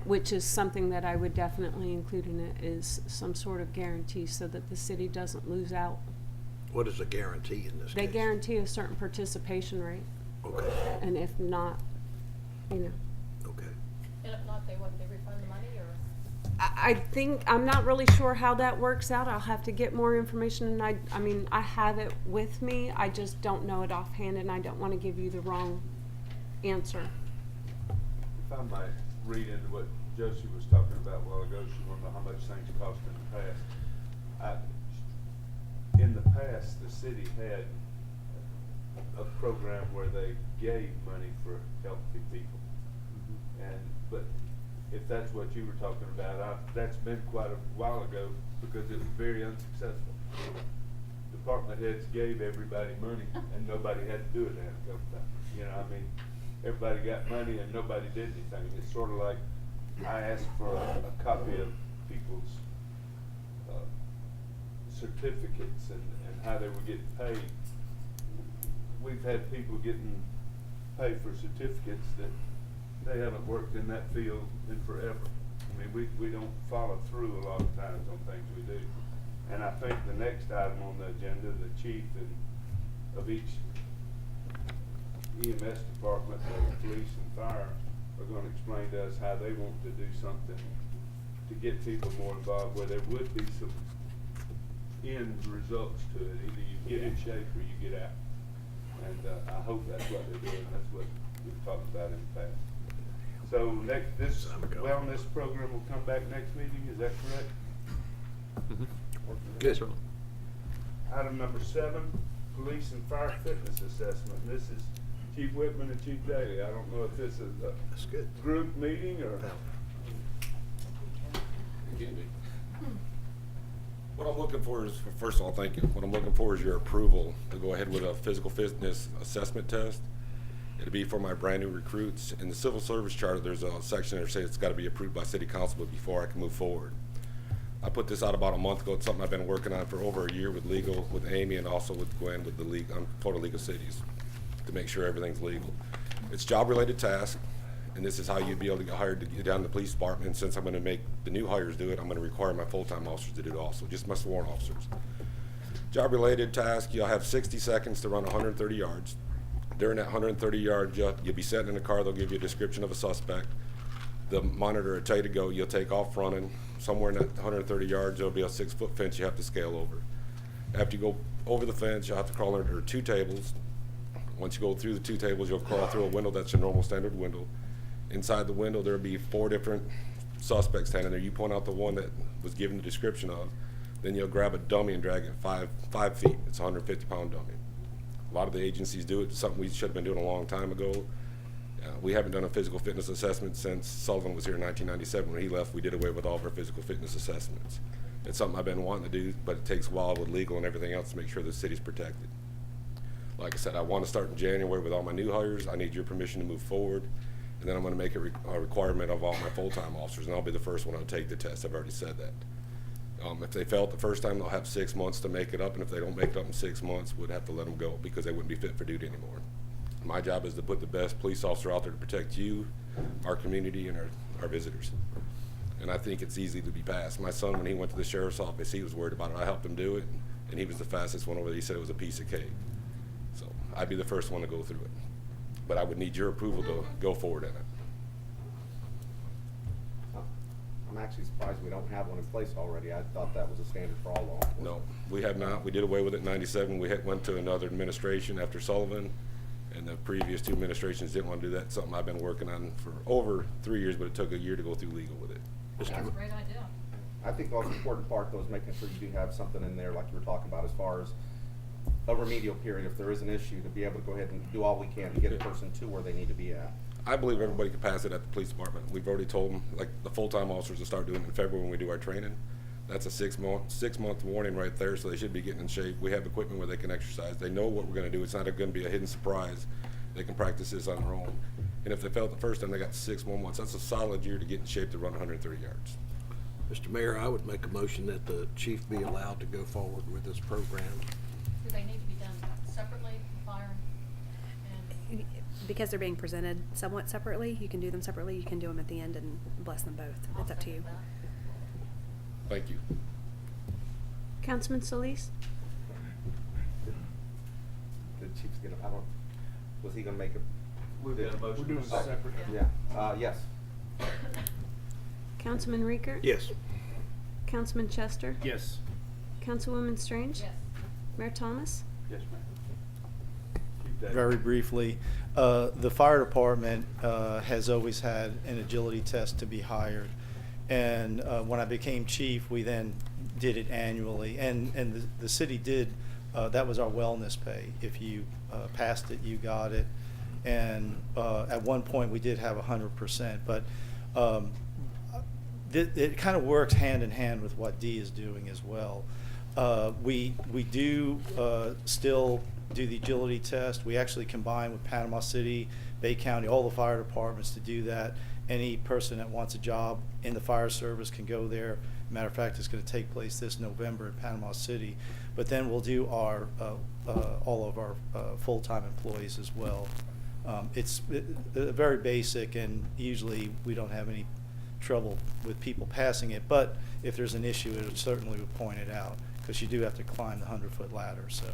which is something that I would definitely include in it, is some sort of guarantee so that the city doesn't lose out. What is a guarantee in this They case? guarantee a certain participation rate, Okay. and if not, Okay. And if not, they refund the money, or? I think, I'm not really sure how that works out. I'll have to get more information, and I mean, I have it with me. I just don't know it offhand, and I don't want to give you the wrong answer. If I might read into what Josie was talking about a while ago, she wanted to know how much things cost in the past. In the past, the city had a program where they gave money for healthy people. But if that's what you were talking about, that's been quite a while ago because it was very unsuccessful. Department heads gave everybody money and nobody had to do it then. Everybody got money and nobody did anything. It's sort of like I asked for a copy of people's certificates and how they were getting paid. We've had people getting paid for certificates that they haven't worked in that field in forever. I mean, we don't follow through a lot of times on things we do. And I think the next item on the agenda, the chief of each EMS department, police and fire, are gonna explain to us how they want to do something to get people more involved, where there would be some end results to it. Either you get in shape or you get out. And I hope that's what they're doing. That's what we've talked about in the past. So this wellness program will come back next meeting, is that correct? Mm-hmm. Good. So, Item number 7, police and fire fitness assessment. This is Chief Whitman and Chief Daly. I don't know if this is That's good. a group meeting or. can be. What I'm looking for is, first of all, thank you. What I'm looking for is your approval to go ahead with a physical fitness assessment test. It'll be for my brand new recruits. In the civil service charter, there's a section that says it's got to be approved by city council before I can move forward. I put this out about a month ago. It's something I've been working on for over a year with legal, with Amy, and also with Gwen with the league, Florida League of Cities, to make sure everything's legal. It's job-related task, and this is how you'd be able to get hired to get down to the police department. And since I'm going to make the new hires do it, I'm going to require my full-time officers to do it also, just my sworn officers. Job-related task, you'll have 60 seconds to run 130 yards. During that 130 yards, you'll be sitting in the car. They'll give you a description of a suspect. The monitor will tell you to go. You'll take off running. Somewhere in that 130 yards, there'll be a 6-foot fence you have to scale over. After you go over the fence, you'll have to crawl under 2 tables. Once you go through the 2 tables, you'll crawl through a window. That's your normal standard window. Inside the window, there'll be 4 different suspects standing there. You point out the one that was given the description of. Then you'll grab a dummy and drag it 5 feet. It's a 150-pound dummy. A lot of the agencies do it. It's something we should have been doing a long time ago. We haven't done a physical fitness assessment since Sullivan was here in 1997. When he left, we did away with all of our physical fitness assessments. It's something I've been wanting to do, but it takes a while with legal and everything else to make sure the city's protected. Like I said, I want to start in January with all my new hires. I need your permission to move forward, and then I'm going to make it a requirement of all my full-time officers, and I'll be the first one to take the test. I've already said that. If they fail it the first time, they'll have 6 months to make it up, and if they don't make it up in 6 months, we'd have to let them go because they wouldn't be fit for duty anymore. My job is to put the best police officer out there to protect you, our community, and our visitors. And I think it's easy to be passed. My son, when he went to the sheriff's office, he was worried about it. I helped him do it, and he was the fastest one over there. He said it was a piece of cake. So I'd be the first one to go through it. But I would need your approval to go forward in it. I'm actually surprised we don't have one in place already. I thought that was a standard for all law enforcement. No, we have not. We did away with it in '97. We went to another administration after Sullivan, and the previous 2 administrations didn't want to do that. It's something I've been working on for over 3 years, but it took a year to go through legal with it. That's a great idea. I think the most important part, though, is making sure you do have something in there, like you were talking about, as far as a remedial period, if there is an issue, to be able to go ahead and do all we can to get a person to where they need to be at. I believe everybody can pass it at the police department. We've already told them, like the full-time officers will start doing it in February when we do our training. That's a 6-month warning right there, so they should be getting in shape. We have equipment where they can exercise. They know what we're going to do. It's not going to be a hidden surprise. They can practice this on their own. And if they failed the first time, they got 6 more months. That's a solid year to get in shape to run 130 yards. Mr. Mayor, I would make a motion that the chief be allowed to go forward with this program. Do they need to be done separately, fire and? Because they're being presented somewhat separately, you can do them separately, you can do them at the end and bless them both. It's up to you. Thank you. Councilman Solis? The chief's gonna, was he gonna make a? We're doing separate. Yeah, yes. Councilman Riekert? Yes. Councilman Chester? Yes. Councilwoman Strange? Yes. Mayor Thomas? Yes, ma'am. Keep that. Very briefly, the fire department has always had an agility test to be hired. And when I became chief, we then did it annually. And the city did, that was our wellness pay. If you passed it, you got it. And at one point, we did have 100%. But it kind of works hand in hand with what Dee is doing as well. We do still do the agility test. We actually combine with Panama City, Bay County, all the fire departments to do that. Any person that wants a job in the fire service can go there. Matter of fact, it's going to take place this November in Panama City. But then we'll do our all of our full-time employees as well. It's very basic, and usually we don't have any trouble with people passing it. But if there's an issue, it certainly would point it out, because you do have to climb the 100-foot ladder. So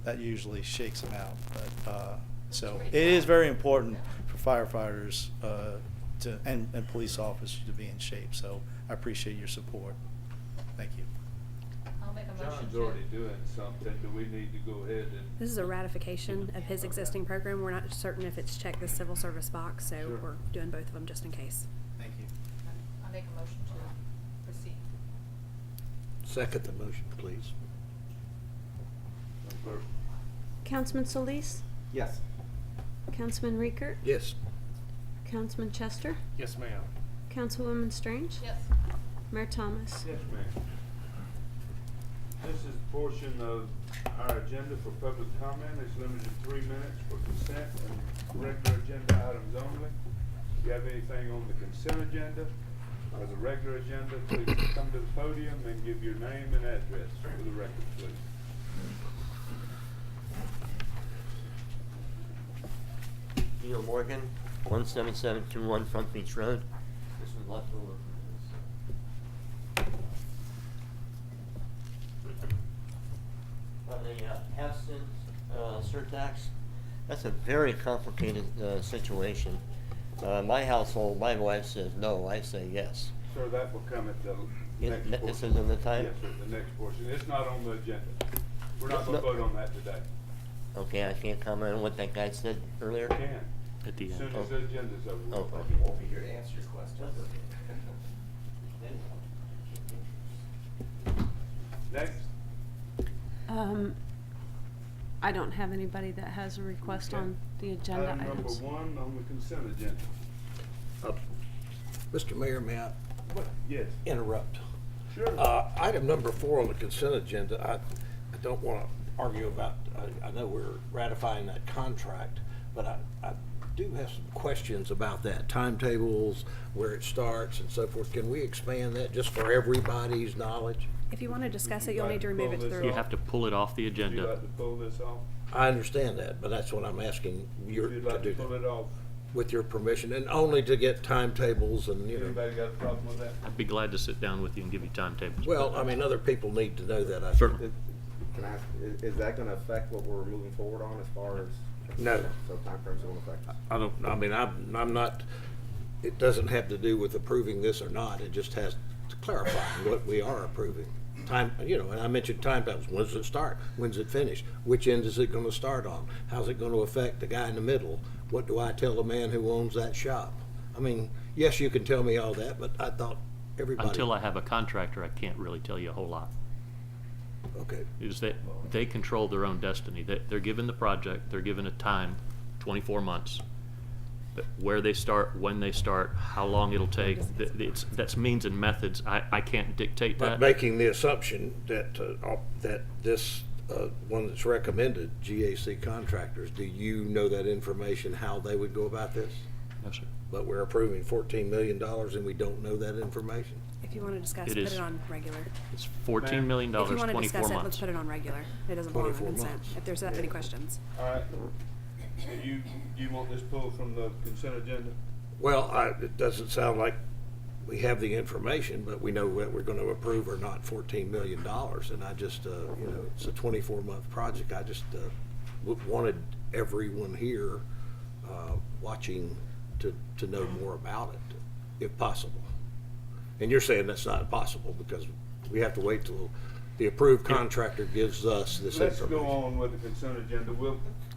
that usually shakes them out. But so it is very important for firefighters and police officers to be in shape. So I appreciate your support. Thank you. I'll make a motion John's to. already doing something. Do we need to go ahead and? This is a ratification of his existing program. We're not certain if it's checked the civil service box, so Sure. we're doing both of them just in case. Thank you. I make a motion to proceed. Second the motion, please. Clerk? Councilman Solis? Yes. Councilman Riekert? Yes. Councilman Chester? Yes, ma'am. Councilwoman Strange? Yes. Mayor Thomas. Yes, ma'am. This is the portion of our agenda for public comment. It's limited to 3 minutes for consent and regular agenda items only. If you have anything on the consent agenda or the regular agenda, please come to the podium and give your name and address for the record, please. Neil Morgan, 17721 Front Beach Road. This was left over from this. On the half-cent surtax, that's a very complicated situation. My household, my wife says no, I say yes. Sir, that will come at the next portion. This is in the time? Yes, sir, the next portion. It's not on the agenda. We're not going to vote on that today. Okay, I can't comment on what that guy said earlier? You can. At the As soon end. as the agenda's over. Oh, we'll okay. vote. Won't be here to answer your questions. Next. I don't have anybody that has a request Okay. on the agenda Item number items. 1 on the consent agenda. Mr. Mayor, may I Yes. interrupt? Sure. Item number 4 on the consent agenda, I don't want to argue about, I know we're ratifying that contract, but I do have some questions about that, timetables, where it starts and so forth. Can we expand that just for everybody's knowledge? If you want to discuss Would it, you you'll like need to to remove pull it to the this room. You have to pull it off the Would you agenda. like to pull this off? I understand that, but that's what I'm asking you Would you to like to do pull that, it off? with your permission, and only to get timetables and, you know. Anybody got a problem with that? I'd be glad to sit down with you and give you timetables. Well, I mean, other people need to know that. I think. Certainly. Can I ask, is that gonna affect what we're moving forward on as far as? No. So timeframes won't affect us? I don't, I mean, I'm not, it doesn't have to do with approving this or not, it just has to clarify what we are approving. Time, you know, and I mentioned timetables, when does it start, when's it finish, which end is it gonna start on, how's it gonna affect the guy in the middle, what do I tell the man who owns that shop? I mean, yes, you can tell me all that, but I thought everybody. Until I have a contractor, I can't really tell you a whole lot. Okay, Is that they control their own destiny. They're given the project, they're given a time, 24 months. But where they start, when they start, how long it'll take, that's means and methods. I can't dictate but that. making the assumption that, that this, one that's recommended, GAC Contractors, do you know that information, how they would go about this? No, sir. But we're approving $14 million and we don't know that information? If you want to discuss, It put is. it on regular. It's $14 million, If you want to 24 discuss it, let's months. put it on regular. It doesn't belong on 24 consent. months. If there's any questions. All right. So you want this pulled from the consent agenda? Well, it doesn't sound like we have the information, but we know what we're gonna approve or not $14 million. And I just, you know, it's a 24-month project. I just, wanted everyone here, watching to know more about it, if possible. And you're saying that's not possible because we have to wait till the approved contractor gives us this Let's information. go on with the consent agenda.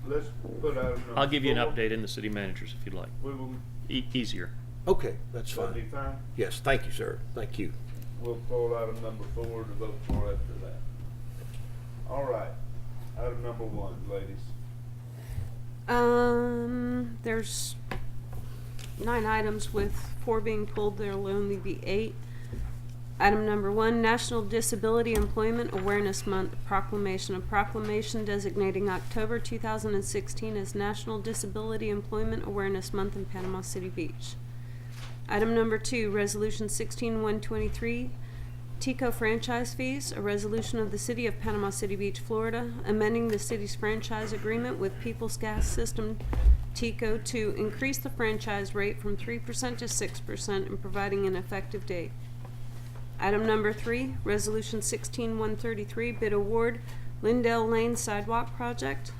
Let's put item number 4. I'll give you an update in the city managers if you'd like. We will, Easier. Okay, that's that'll be fine. fine. Yes, thank you, sir. Thank you. We'll pull item number 4 to vote for after that. All right. Item number 1, ladies. There's 9 items with 4 being pulled. There'll only be 8. Item number 1, National Disability Employment Awareness Month proclamation. A proclamation designating October 2016 as National Disability Employment Awareness Month in Panama City Beach. Item number 2, Resolution 16123, TICO franchise fees. A resolution of the City of Panama City Beach, Florida, amending the city's franchise agreement with People's Gas System TICO to increase the franchise rate from 3% to 6% and providing an effective date. Item number 3, Resolution 16133, bid award, Lindell Lane Sidewalk Project.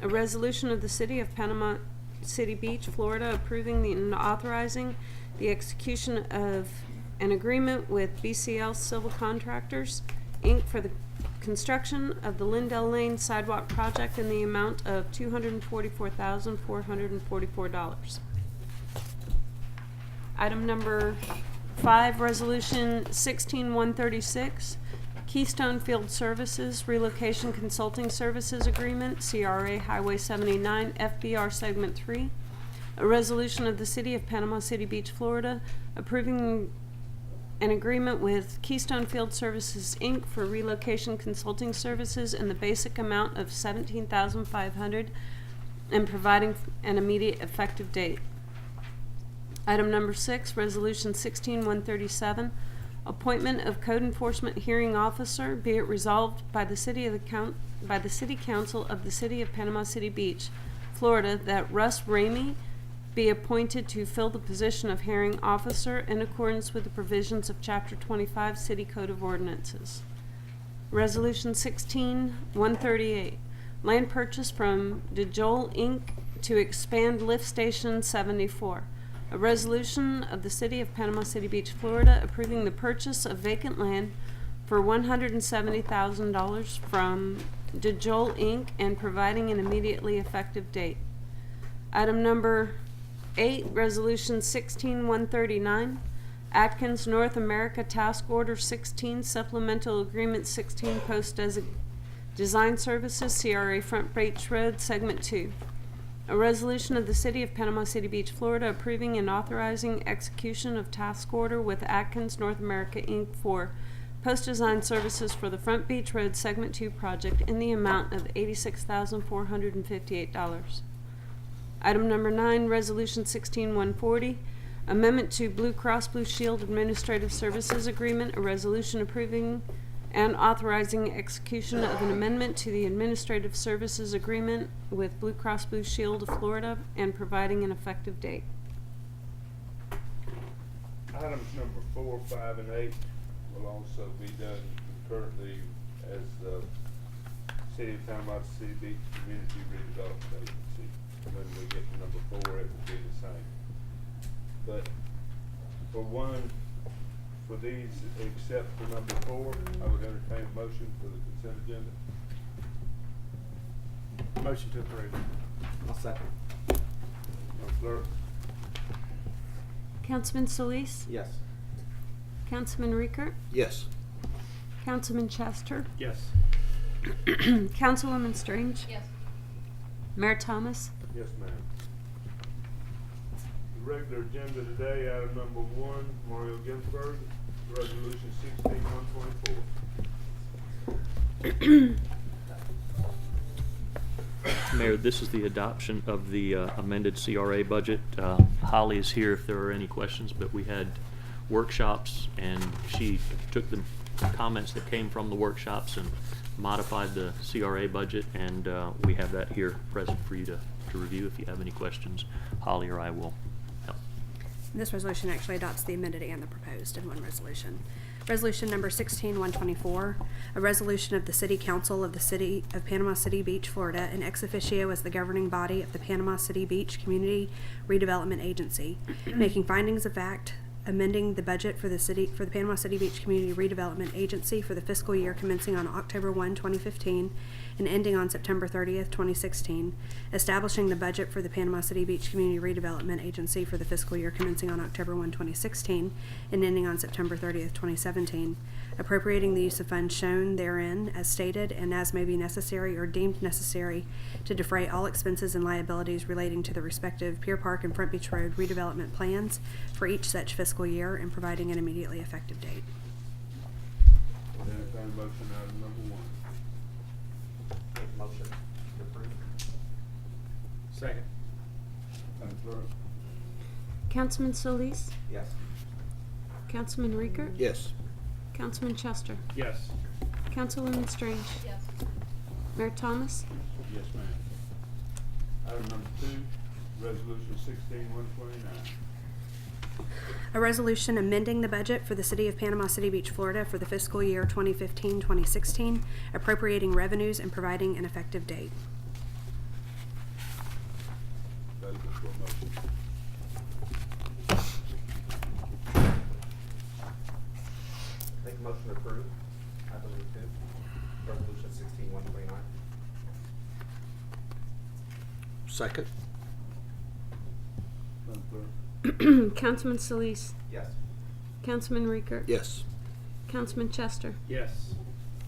A resolution of the City of Panama City Beach, Florida, approving and authorizing the execution of an agreement with BCL Civil Contractors, Inc. for the construction of the Lindell Lane Sidewalk Project in the amount of $244,444. Item number 5, Resolution 16136, Keystone Field Services Relocation Consulting Services Agreement, CRA Highway 79, FBR Segment 3. A resolution of the City of Panama City Beach, Florida, approving an agreement with Keystone Field Services, Inc. for relocation consulting services in the basic amount of $17,500 and providing an immediate effective date. Item number 6, Resolution 16137, appointment of Code Enforcement Hearing Officer. Be it resolved by the City Council of the City of Panama City Beach, Florida, that Russ Ramey be appointed to fill the position of hearing officer in accordance with the provisions of Chapter 25 City Code of Ordinances. Resolution 16138, land purchase from DeJoel Inc. to expand Lift Station 74. A resolution of the City of Panama City Beach, Florida, approving the purchase of vacant land for $170,000 from DeJoel Inc. and providing an immediately effective date. Item number 8, Resolution 16139, Atkins North America Task Order 16, Supplemental Agreement 16, Post Design Services, CRA Front Beach Road, Segment 2. A resolution of the City of Panama City Beach, Florida, approving and authorizing execution of task order with Atkins North America, Inc. for post-design services for the Front Beach Road Segment 2 project in the amount of $86,458. Item number 9, Resolution 16140, amendment to Blue Cross Blue Shield Administrative Services Agreement, a resolution approving and authorizing execution of an amendment to the Administrative Services Agreement with Blue Cross Blue Shield of Florida and providing an effective date. Items number 4, 5, and 8 will also be done concurrently as the City of Panama City Beach Community Redevelopment Agency. When we get to number 4, it will be the same. But for these, except for number 4, I would entertain a motion for the consent agenda. Motion to approve. I'll second. Madam Clerk? Councilman Solis? Yes. Councilman Riekert? Yes. Councilman Chester? Yes. Councilwoman Strange? Yes. Mayor Thomas? Yes, ma'am. The regular agenda today, item number 1, Mario Ginsburg, resolution 16124. Mayor, this is the adoption of the amended CRA budget. Holly is here if there are any questions, but we had workshops and she took the comments that came from the workshops and modified the CRA budget, and we have that here present for you to review. If you have any questions, Holly or I will help. This resolution actually adopts the amended and the proposed in one resolution. Resolution number 16124, a resolution of the City Council of the City of Panama City Beach, Florida, and ex officio as the governing body of the Panama City Beach Community Redevelopment Agency, making findings of fact, amending the budget for the Panama City Beach Community Redevelopment Agency for the fiscal year commencing on October 1, 2015, and ending on September 30th, 2016, establishing the budget for the Panama City Beach Community Redevelopment Agency for the fiscal year commencing on October 1, 2016, and ending on September 30th, 2017, appropriating the use of funds shown therein as stated and as may be necessary or deemed necessary to defray all expenses and liabilities relating to the respective Pier Park and Front Beach Road redevelopment plans for each such fiscal year and providing an immediately effective date. Entertain a motion, item number 1. Make a motion to approve. Second. Madam Clerk? Councilman Solis? Yes. Councilman Riekert? Yes. Councilman Chester? Yes. Councilwoman Strange? Yes. Mayor Thomas? Yes, ma'am. Item number 2, resolution 16129. A resolution amending the budget for the City of Panama City Beach, Florida for the fiscal year 2015-2016, appropriating revenues and providing an effective date. That is for a motion. Make a motion to approve. Item number 2, resolution 16129. Second? Madam Clerk? Councilman Solis? Yes. Councilman Riekert? Yes. Councilman Chester? Yes.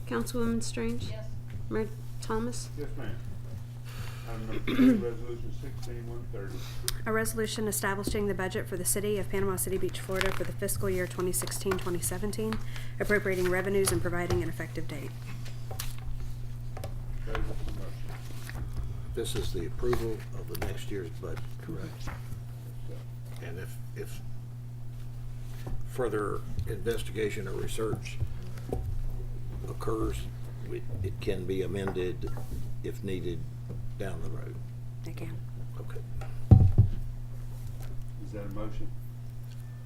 Councilwoman Strange? Yes. Mayor Thomas? Yes, ma'am. Item number 2, resolution 16-130. A resolution establishing the budget for the city of Panama City Beach, Florida for the fiscal year 2016-2017, appropriating revenues and providing an effective date. Favor for the motion. This is the approval of the next year's budget, correct? And if further investigation or research occurs, it can be amended if needed down the road. Again. Okay. Is that a motion?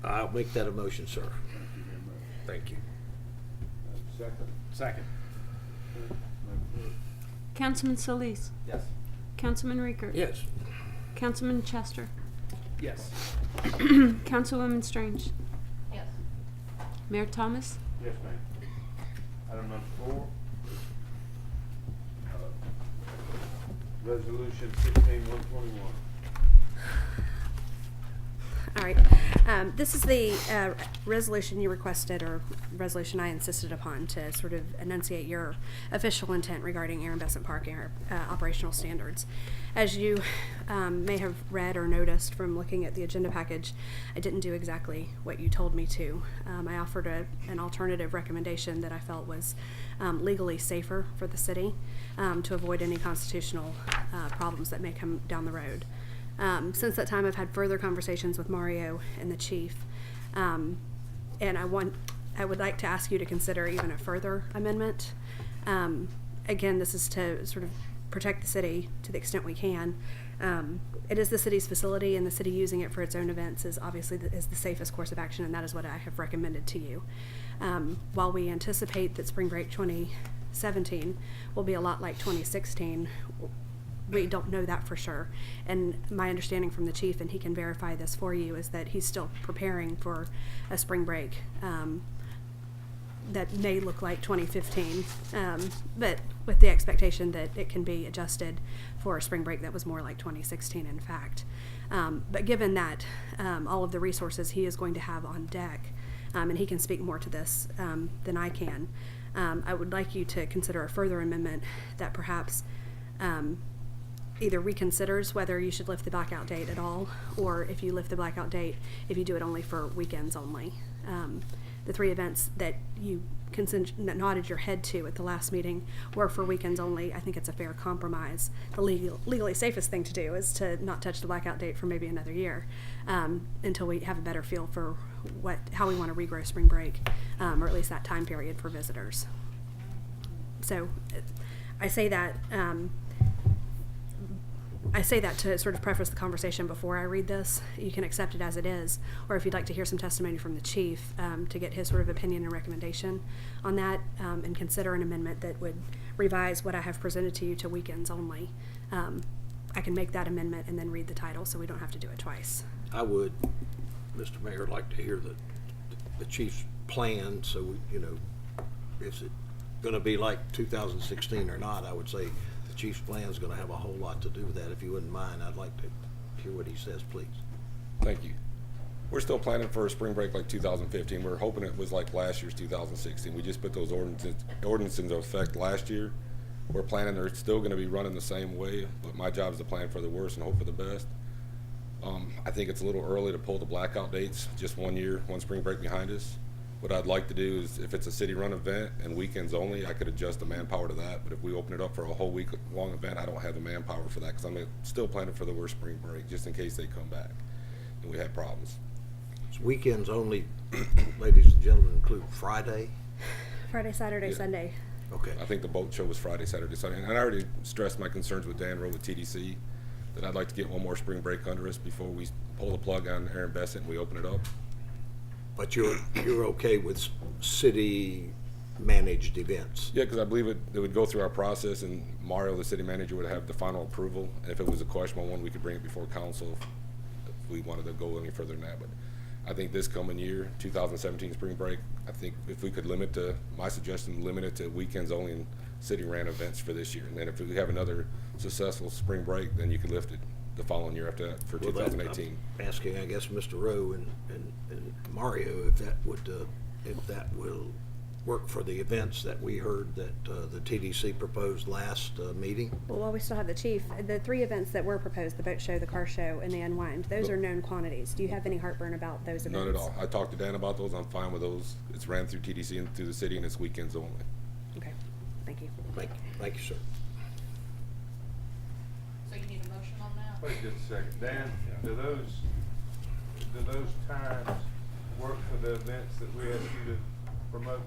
I'll make that a motion, sir. Thank you very much. Thank you. Second. Second. Okay. Madam Clerk. Councilman Solis, Yes. Councilman Riekert. Yes. Councilman Chester, Yes. Councilwoman Strange, Yes. Mayor Thomas. Yes, ma'am. Item number 4. Resolution 16-121. All right. This is the resolution you requested, or resolution I insisted upon, to sort of enunciate your official intent regarding Aaron Besant Park operational standards. As you may have read or noticed from looking at the agenda package, I didn't do exactly what you told me to. I offered an alternative recommendation that I felt was legally safer for the city to avoid any constitutional problems that may come down the road. Since that time, I've had further conversations with Mario and the chief, and I would like to ask you to consider even a further amendment. Again, this is to sort of protect the city to the extent we can. It is the city's facility, and the city using it for its own events is obviously is the safest course of action, and that is what I have recommended to you. While we anticipate that Spring Break 2017 will be a lot like 2016, we don't know that for sure. And my understanding from the chief, and he can verify this for you, is that he's still preparing for a spring break that may look like 2015, but with the expectation that it can be adjusted for a spring break that was more like 2016, in fact. But given that all of the resources he is going to have on deck, and he can speak more to this than I can, I would like you to consider a further amendment that perhaps either reconsiders whether you should lift the blackout date at all, or if you lift the blackout date, if you do it only for weekends only. The 3 events that you nodded your head to at the last meeting were for weekends only. I think it's a fair compromise. The legally safest thing to do is to not touch the blackout date for maybe another year until we have a better feel for how we want to regrow spring break, or at least that time period for visitors. So I say that to sort of preface the conversation before I read this. You can accept it as it is, or if you'd like to hear some testimony from the chief to get his sort of opinion and recommendation on that, and consider an amendment that would revise what I have presented to you to weekends only. I can make that amendment and then read the title so we don't have to do it twice. I would, Mr. Mayor, like to hear the chief's plan, so is it going to be like 2016 or not? I would say the chief's plan is going to have a whole lot to do with that. If you wouldn't mind, I'd like to hear what he says, please. Thank you. We're still planning for a spring break like 2015. We're hoping it was like last year's 2016. We just put those ordinances into effect last year. We're planning they're still going to be running the same way, but my job is to plan for the worst and hope for the best. I think it's a little early to pull the blackout dates, just 1 year, one spring break behind us. What I'd like to do is, if it's a city-run event and weekends only, I could adjust the manpower to that. But if we open it up for a whole week-long event, I don't have the manpower for that, because I'm still planning for the worst spring break, just in case they come back and we have problems. So weekends only, ladies and gentlemen, include Friday? Friday, Saturday, Yeah. Sunday. Okay. I think the boat show was Friday, Saturday, Sunday. And I already stressed my concerns with Dan Rowe with TDC, that I'd like to get one more spring break under us before we pull the plug on Aaron Besant and we open it up. But you're okay with city-managed events? Yeah, because I believe it would go through our process, and Mario, the city manager, would have the final approval. And if it was a questionable one, we could bring it before council if we wanted to go any further than that. But I think this coming year, 2017 spring break, I think if we could limit it to weekends only and city-ran events for this year. And then if we have another successful spring break, then you could lift it the following year after that for 2018. I'm asking, I guess, Mr. Rowe and Mario if that will work for the events that we heard that the TDC proposed last meeting? Well, while we still have the chief, the 3 events that were proposed, the boat show, the car show, and the unwind, those are known quantities. Do you have any heartburn about those events? None at all. I talked to Dan about those. I'm fine with those. It's ran through TDC and through the city, and it's weekends only. Okay, thank you. Thank you, sir. So you need a motion on that? Wait just a second, Dan, do those times work for the events that we ask you to promote?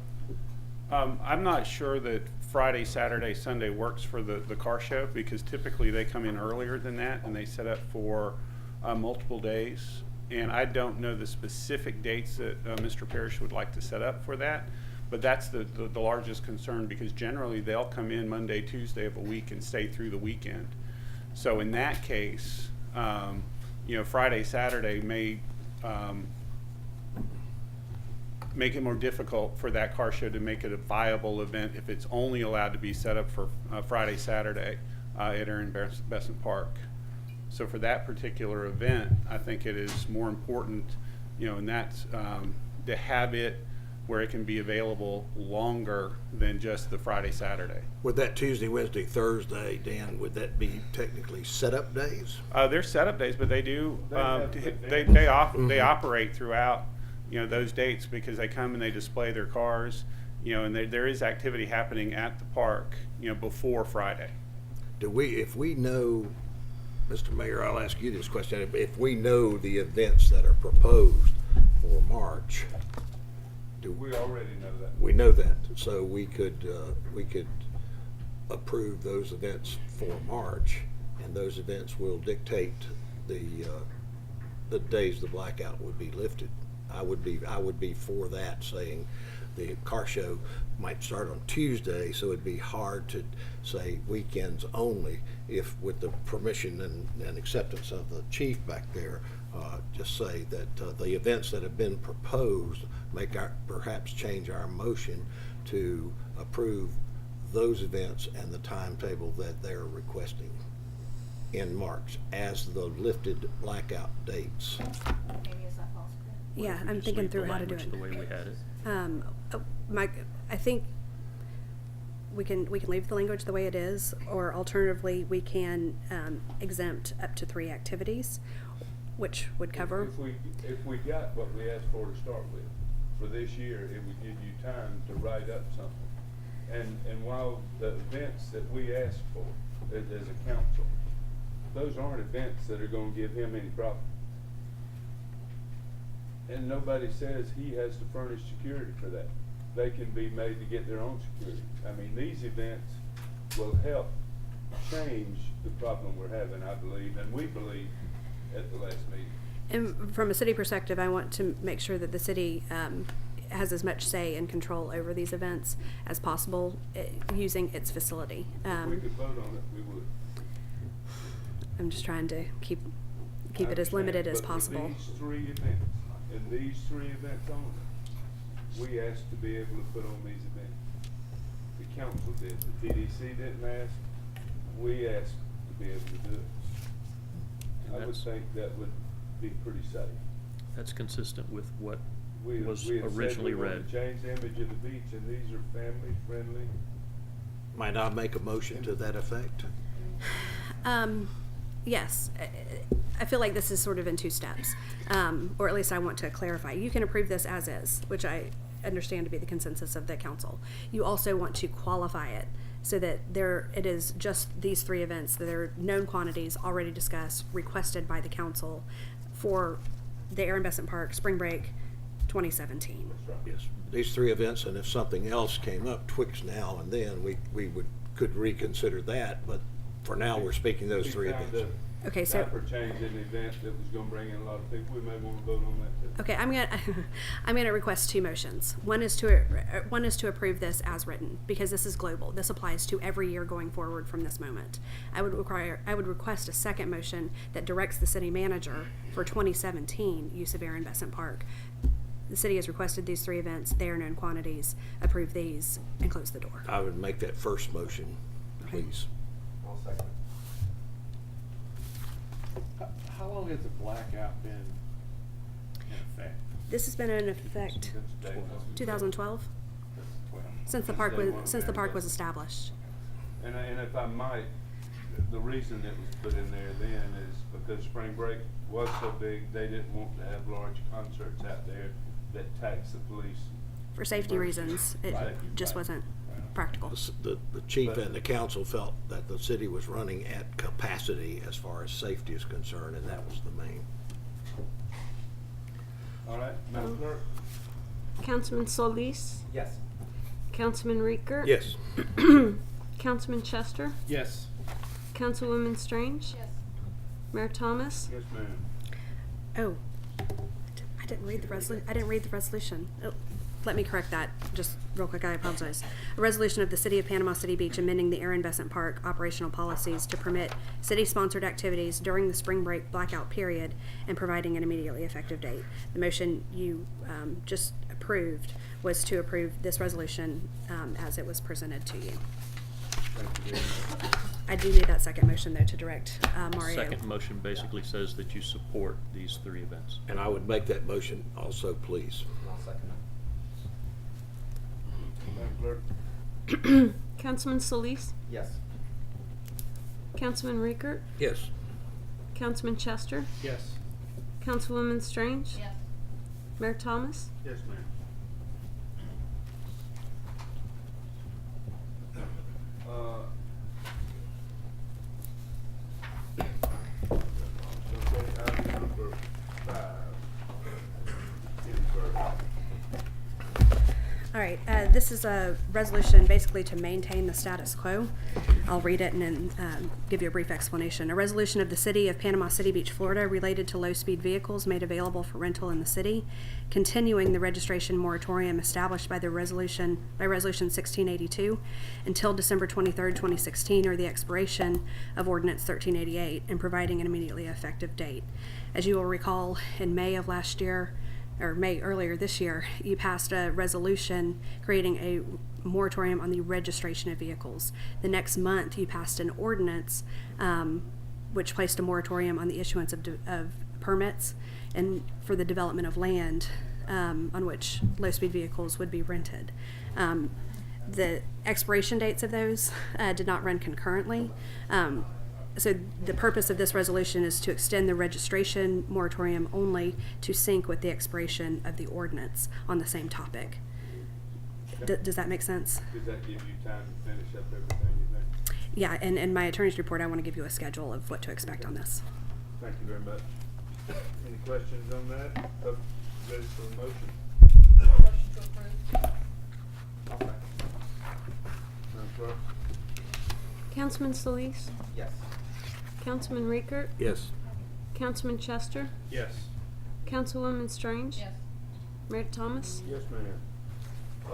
I'm not sure that Friday, Saturday, Sunday works for the car show, because typically they come in earlier than that and they set up for multiple days. And I don't know the specific dates that Mr. Parrish would like to set up for that, but that's the largest concern, because generally they'll come in Monday, Tuesday of a week and stay through the weekend. So in that case, you know, Friday, Saturday may make it more difficult for that car show to make it a viable event if it's only allowed to be set up for Friday, Saturday at Aaron Besant Park. So for that particular event, I think it is more important, you know, and that's to have it where it can be available longer than just the Friday, Saturday. Would that Tuesday, Wednesday, Thursday, Dan, would that be technically setup days? They're setup days, but they do, they operate throughout, you know, those dates, because they come and they display their cars, you know, and there is activity happening at the park, you know, before Friday. If we know, Mr. Mayor, I'll ask you this question, if we know the events that are proposed for March, We already know that. we know that, so we could approve those events for March, and those events will dictate the days the blackout would be lifted. I would be for that, saying the car show might start on Tuesday, so it'd be hard to say weekends only, if with the permission and acceptance of the chief back there, just say that the events that have been proposed perhaps change our motion to approve those events and the timetable that they're requesting in March as the lifted blackout dates. Maybe is that possible? Yeah, If we I'm just thinking leave the through how to do language it. the way we had it. I think we can leave the language the way it is, or alternatively, we can exempt up to 3 activities, which would cover. If we got what we asked for to start with, for this year, it would give you time to write up something. And while the events that we asked for as a council, those aren't events that are gonna give him any problem. And nobody says he has to furnish security for that. They can be made to get their own security. I mean, these events will help change the problem we're having, I believe, and we believe at the last meeting. And from a city perspective, I want to make sure that the city has as much say and control over these events as possible, using its facility. If we could vote on it, we would. I'm just trying to keep it as limited as possible. But these 3 events, and these 3 events only, we asked to be able to put on these events. The council did, the TDC didn't ask, we asked to be able to do it. And I would that's- think that would be pretty safe. That's consistent with what We was had said originally we wanted read. to change the image of the beach, and these are family friendly. Might I make a motion to that effect? Yes, I feel like this is sort of in 2 steps, or at least I want to clarify. You can approve this as is, which I understand to be the consensus of the council. You also want to qualify it so that it is just these 3 events, that are known quantities already discussed, requested by the council for the Aaron Besant Park Spring Break 2017. Yes, these 3 events, and if something else came up twixt now and then, we could reconsider that, but for now, we're speaking those 3 events. Okay, so- Diaper change an event that was gonna bring in a lot of people, we may wanna vote on that too. Okay, I'm gonna request 2 motions. One is to approve this as written, because this is global. This applies to every year going forward from this moment. I would request a second motion that directs the city manager for 2017 use of Aaron Besant Park. The city has requested these 3 events. They are known quantities. Approve these and close the door. I would make that first motion, please. I'll second it. How long has the blackout been in effect? This has been in effect That's 2012. since the Since park day was, one, since the man, park yeah. was established. And if I might, the reason it was put in there then is because spring break was so big, they didn't want to have large concerts out there that tax the police. For safety reasons, it Right, just right. wasn't practical. The chief and the council felt that the city was running at capacity as far as safety is concerned, and that was the main. All right, Madam Clerk? Councilman Solis? Yes. Councilman Reeker? Yes. Councilman Chester? Yes. Councilwoman Strange? Yes. Mayor Thomas? Yes, ma'am. Oh, I didn't read the resolution. Oh, let me correct that, just real quick, I apologize. A resolution of the City of Panama City Beach amending the Aaron Besant Park operational policies to permit city-sponsored activities during the spring break blackout period and providing an immediately effective date. The motion you just approved was to approve this resolution as it was presented to you. Thank you very much. I do need that second motion, though, to direct Mario. Second motion basically says that you support these 3 events. And I would make that motion also, please. I'll second that. Madam Clerk? Councilman Solis? Yes. Councilman Reeker? Yes. Councilman Chester? Yes. Councilwoman Strange? Yes. Mayor Thomas? Yes, ma'am. Okay, item number 5. All right, this is a resolution basically to maintain the status quo. I'll read it and then give you a brief explanation. A resolution of the City of Panama City Beach, Florida, related to low-speed vehicles made available for rental in the city, continuing the registration moratorium established by Resolution 1682 until December 23rd, 2016, or the expiration of Ordinance 1388, and providing an immediately effective date. As you will recall, in May of last year, or May earlier this year, you passed a resolution creating a moratorium on the registration of vehicles. The next month, you passed an ordinance which placed a moratorium on the issuance of permits and for the development of land on which low-speed vehicles would be rented. The expiration dates of those did not run concurrently. So the purpose of this resolution is to extend the registration moratorium only to sync with the expiration of the ordinance on the same topic. Does that make sense? Does that give you time to finish up everything, you think? Yeah, and in my attorney's report, I want to give you a schedule of what to expect on this. Thank you very much. Any questions on that? Up, ready for a motion? Motion to approve. Madam Clerk? Councilman Solis? Yes. Councilman Reeker? Yes. Councilman Chester? Yes. Councilwoman Strange? Yes. Mayor Thomas? Yes, ma'am. I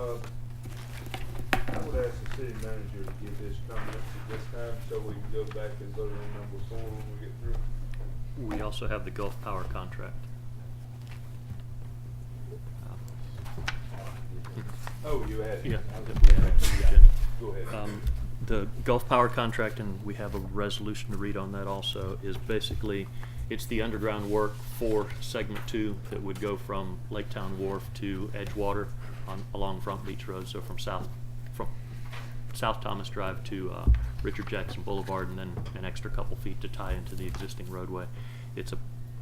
would ask the city manager to give his comments at this time so we can go back and vote on number 4 when we get through. We also have the Gulf Power contract. Oh, you had it. Yeah, Okay. that we added to the agenda. Go ahead. The Gulf Power contract, and we have a resolution to read on that also, is basically, it's the underground work for segment 2 that would go from Lake Town Wharf to Edgewater along Front Beach Road, so from South Thomas Drive to Richard Jackson Boulevard, and then an extra couple feet to tie into the existing roadway. It's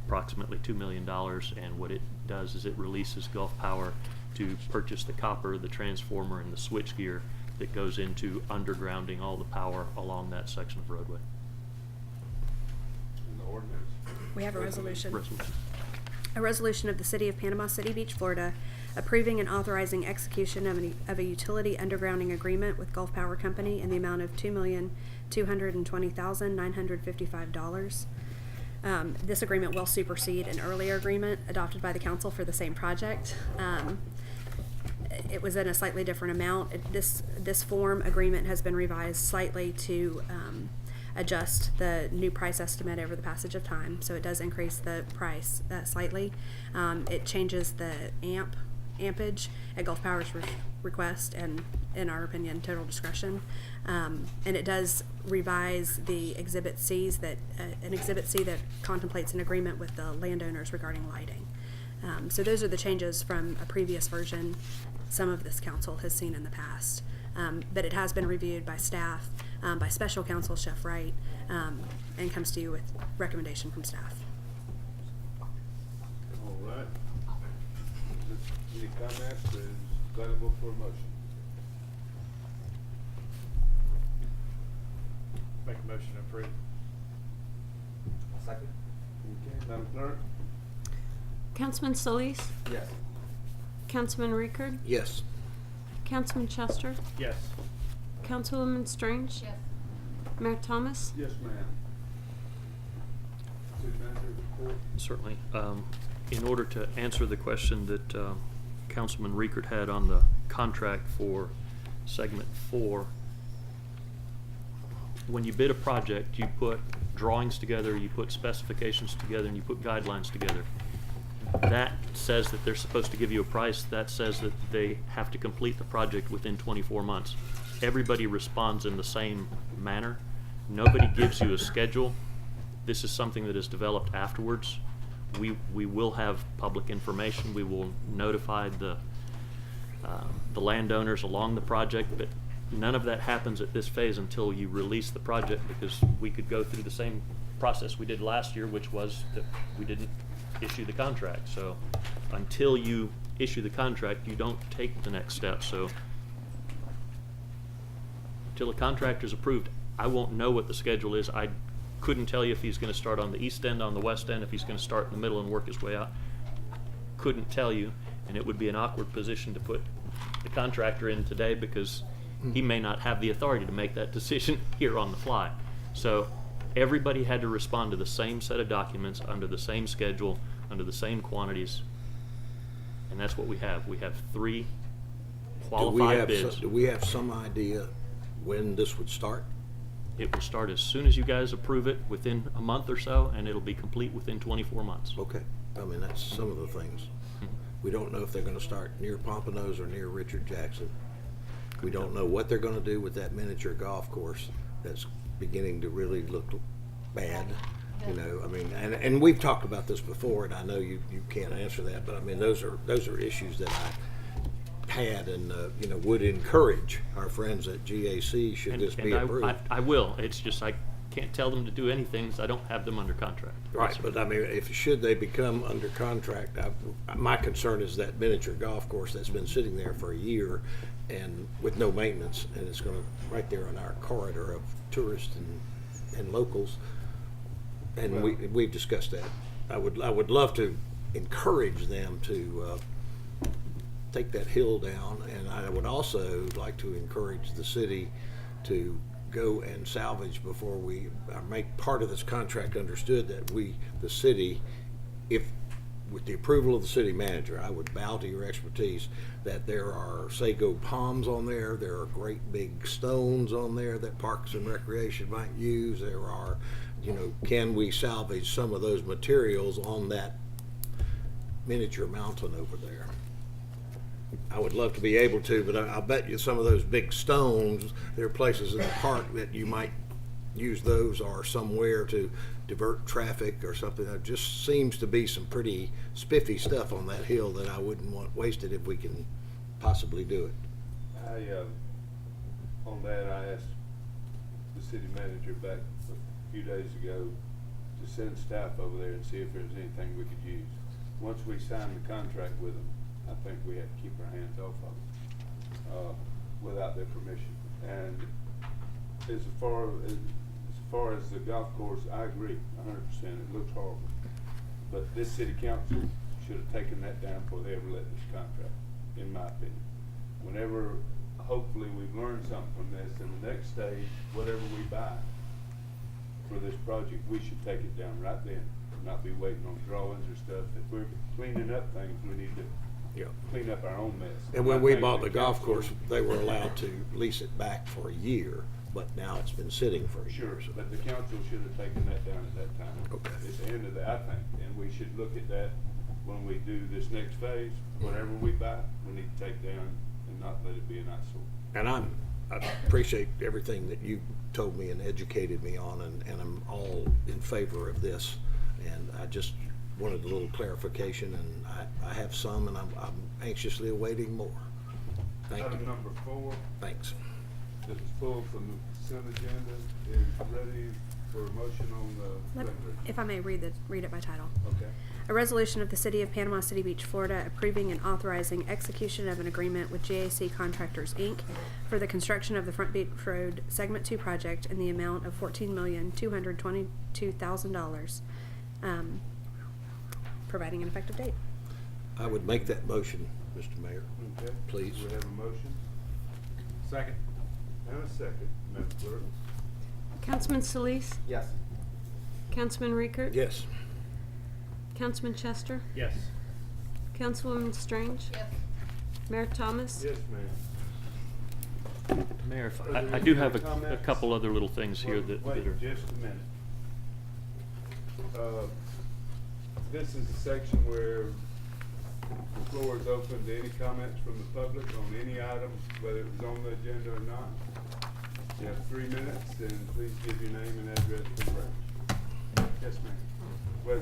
approximately $2 million, and what it does is it releases Gulf Power to purchase the copper, the transformer, and the switchgear that goes into undergrounding all the power along that section of roadway. In the ordinance. We have a resolution. Resolution. A resolution of the City of Panama City Beach, Florida, approving and authorizing execution of a utility undergrounding agreement with Gulf Power Company in the amount of $2,220,955. This agreement will supersede an earlier agreement adopted by the council for the same project. It was in a slightly different amount. This form agreement has been revised slightly to adjust the new price estimate over the passage of time, so it does increase the price slightly. It changes the ampage at Gulf Power's request and, in our opinion, total discretion. And it does revise the Exhibit C's an Exhibit C that contemplates an agreement with the landowners regarding lighting. So those are the changes from a previous version some of this council has seen in the past. But it has been reviewed by staff, by special counsel Chef Wright, and comes to you with recommendation from staff. All right. Any comments is available for a motion? Make a motion to approve. Second? Okay, Madam Clerk? Councilman Solis? Yes. Councilman Rickard? Yes. Councilman Chester? Yes. Councilwoman Strange? Yes. Mayor Thomas? Yes, ma'am. City manager report? Certainly. In order to answer the question that Councilman Riekert had on the contract for segment 4, when you bid a project, you put drawings together, you put specifications together, and you put guidelines together. That says that they're supposed to give you a price. That says that they have to complete the project within 24 months. Everybody responds in the same manner. Nobody gives you a schedule. This is something that is developed afterwards. We will have public information. We will notify the landowners along the project, but none of that happens at this phase until you release the project, because we could go through the same process we did last year, which was that we didn't issue the contract. So until you issue the contract, you don't take the next step. So until the contractor's approved, I won't know what the schedule is. I couldn't tell you if he's going to start on the east end, on the west end, if he's going to start in the middle and work his way out. Couldn't tell you, and it would be an awkward position to put the contractor in today, because he may not have the authority to make that decision here on the fly. So everybody had to respond to the same set of documents under the same schedule, under the same quantities, and that's what we have. We have 3 qualified bids. Do we have some idea when this would start? It will start as soon as you guys approve it, within a month or so, and it'll be complete within 24 months. Okay. I mean, that's some of the things. We don't know if they're going to start near Pompano's or near Richard Jackson. We don't know what they're going to do with that miniature golf course that's beginning to really look bad. You know, I mean, and we've talked about this before, and I know you can't answer that, but I mean, those are issues that I had and you know, would encourage our friends at GAC should this be approved. I will. It's just I can't tell them to do anything because I don't have them under contract. Right, but I mean, should they become under contract, my concern is that miniature golf course that's been sitting there for a year and with no maintenance, and it's going to right there on our corridor of tourists and locals, and we've discussed that. I would love to encourage them to take that hill down, and I would also like to encourage the city to go and salvage before we make part of this contract understood that we, the city, if with the approval of the city manager, I would bow to your expertise that there are sago palms on there, there are great big stones on there that Parks and Recreation might use, there are, you know, can we salvage some of those materials on that miniature mountain over there? I would love to be able to, but I'll bet you some of those big stones, there are places in the park that you might use those or somewhere to divert traffic or something. There just seems to be some pretty spiffy stuff on that hill that I wouldn't want wasted if we can possibly do it. On that, I asked the city manager back a few days ago to send staff over there and see if there's anything we could use. Once we sign the contract with them, I think we have to keep our hands off of it without their permission. And as far as the golf course, I agree 100%. It looks horrible. But this city council should have taken that down before they ever let this contract, in my opinion. Whenever, hopefully, we've learned something from this, and the next stage, whatever we buy for this project, we should take it down right then, not be waiting on drawings or stuff. If we're cleaning up things, we need to clean up our own mess. And when we bought the golf course, they were allowed to lease it back for a year, but now it's been sitting for a year. Sure, but the council should have taken that down at that time. Okay. At the end of that, I think, and we should look at that when we do this next phase. Whatever we buy, we need to take down and not let it be an eyesore. And I appreciate everything that you told me and educated me on, and I'm all in favor of this. And I just wanted a little clarification, and I have some, and I'm anxiously awaiting more. Thank you. Item number 4, Thanks. that was pulled from the consent agenda, is ready for a motion on the Let- record. If I may read it by title. Okay. A resolution of the City of Panama City Beach, Florida, approving and authorizing execution of an agreement with GAC Contractors, Inc. for the construction of the Front Beach Road Segment 2 project in the amount of $14,222,000, providing an effective date. I would make that motion, Mr. Mayor. Okay. Please. We have a motion Second. and a second. Madam Clerk? Councilman Solis? Yes. Councilman Riekert? Yes. Councilman Chester? Yes. Councilwoman Strange? Yes. Mayor Thomas? Yes, ma'am. Mayor, if Are there I any do have other a comments? couple other little things here that Wait, are. just a minute. This is the section where the floor is open to any comments from the public on any item, whether it was on the agenda or not. You have 3 minutes, and please give your name and address for the record. Yes, ma'am. Wait,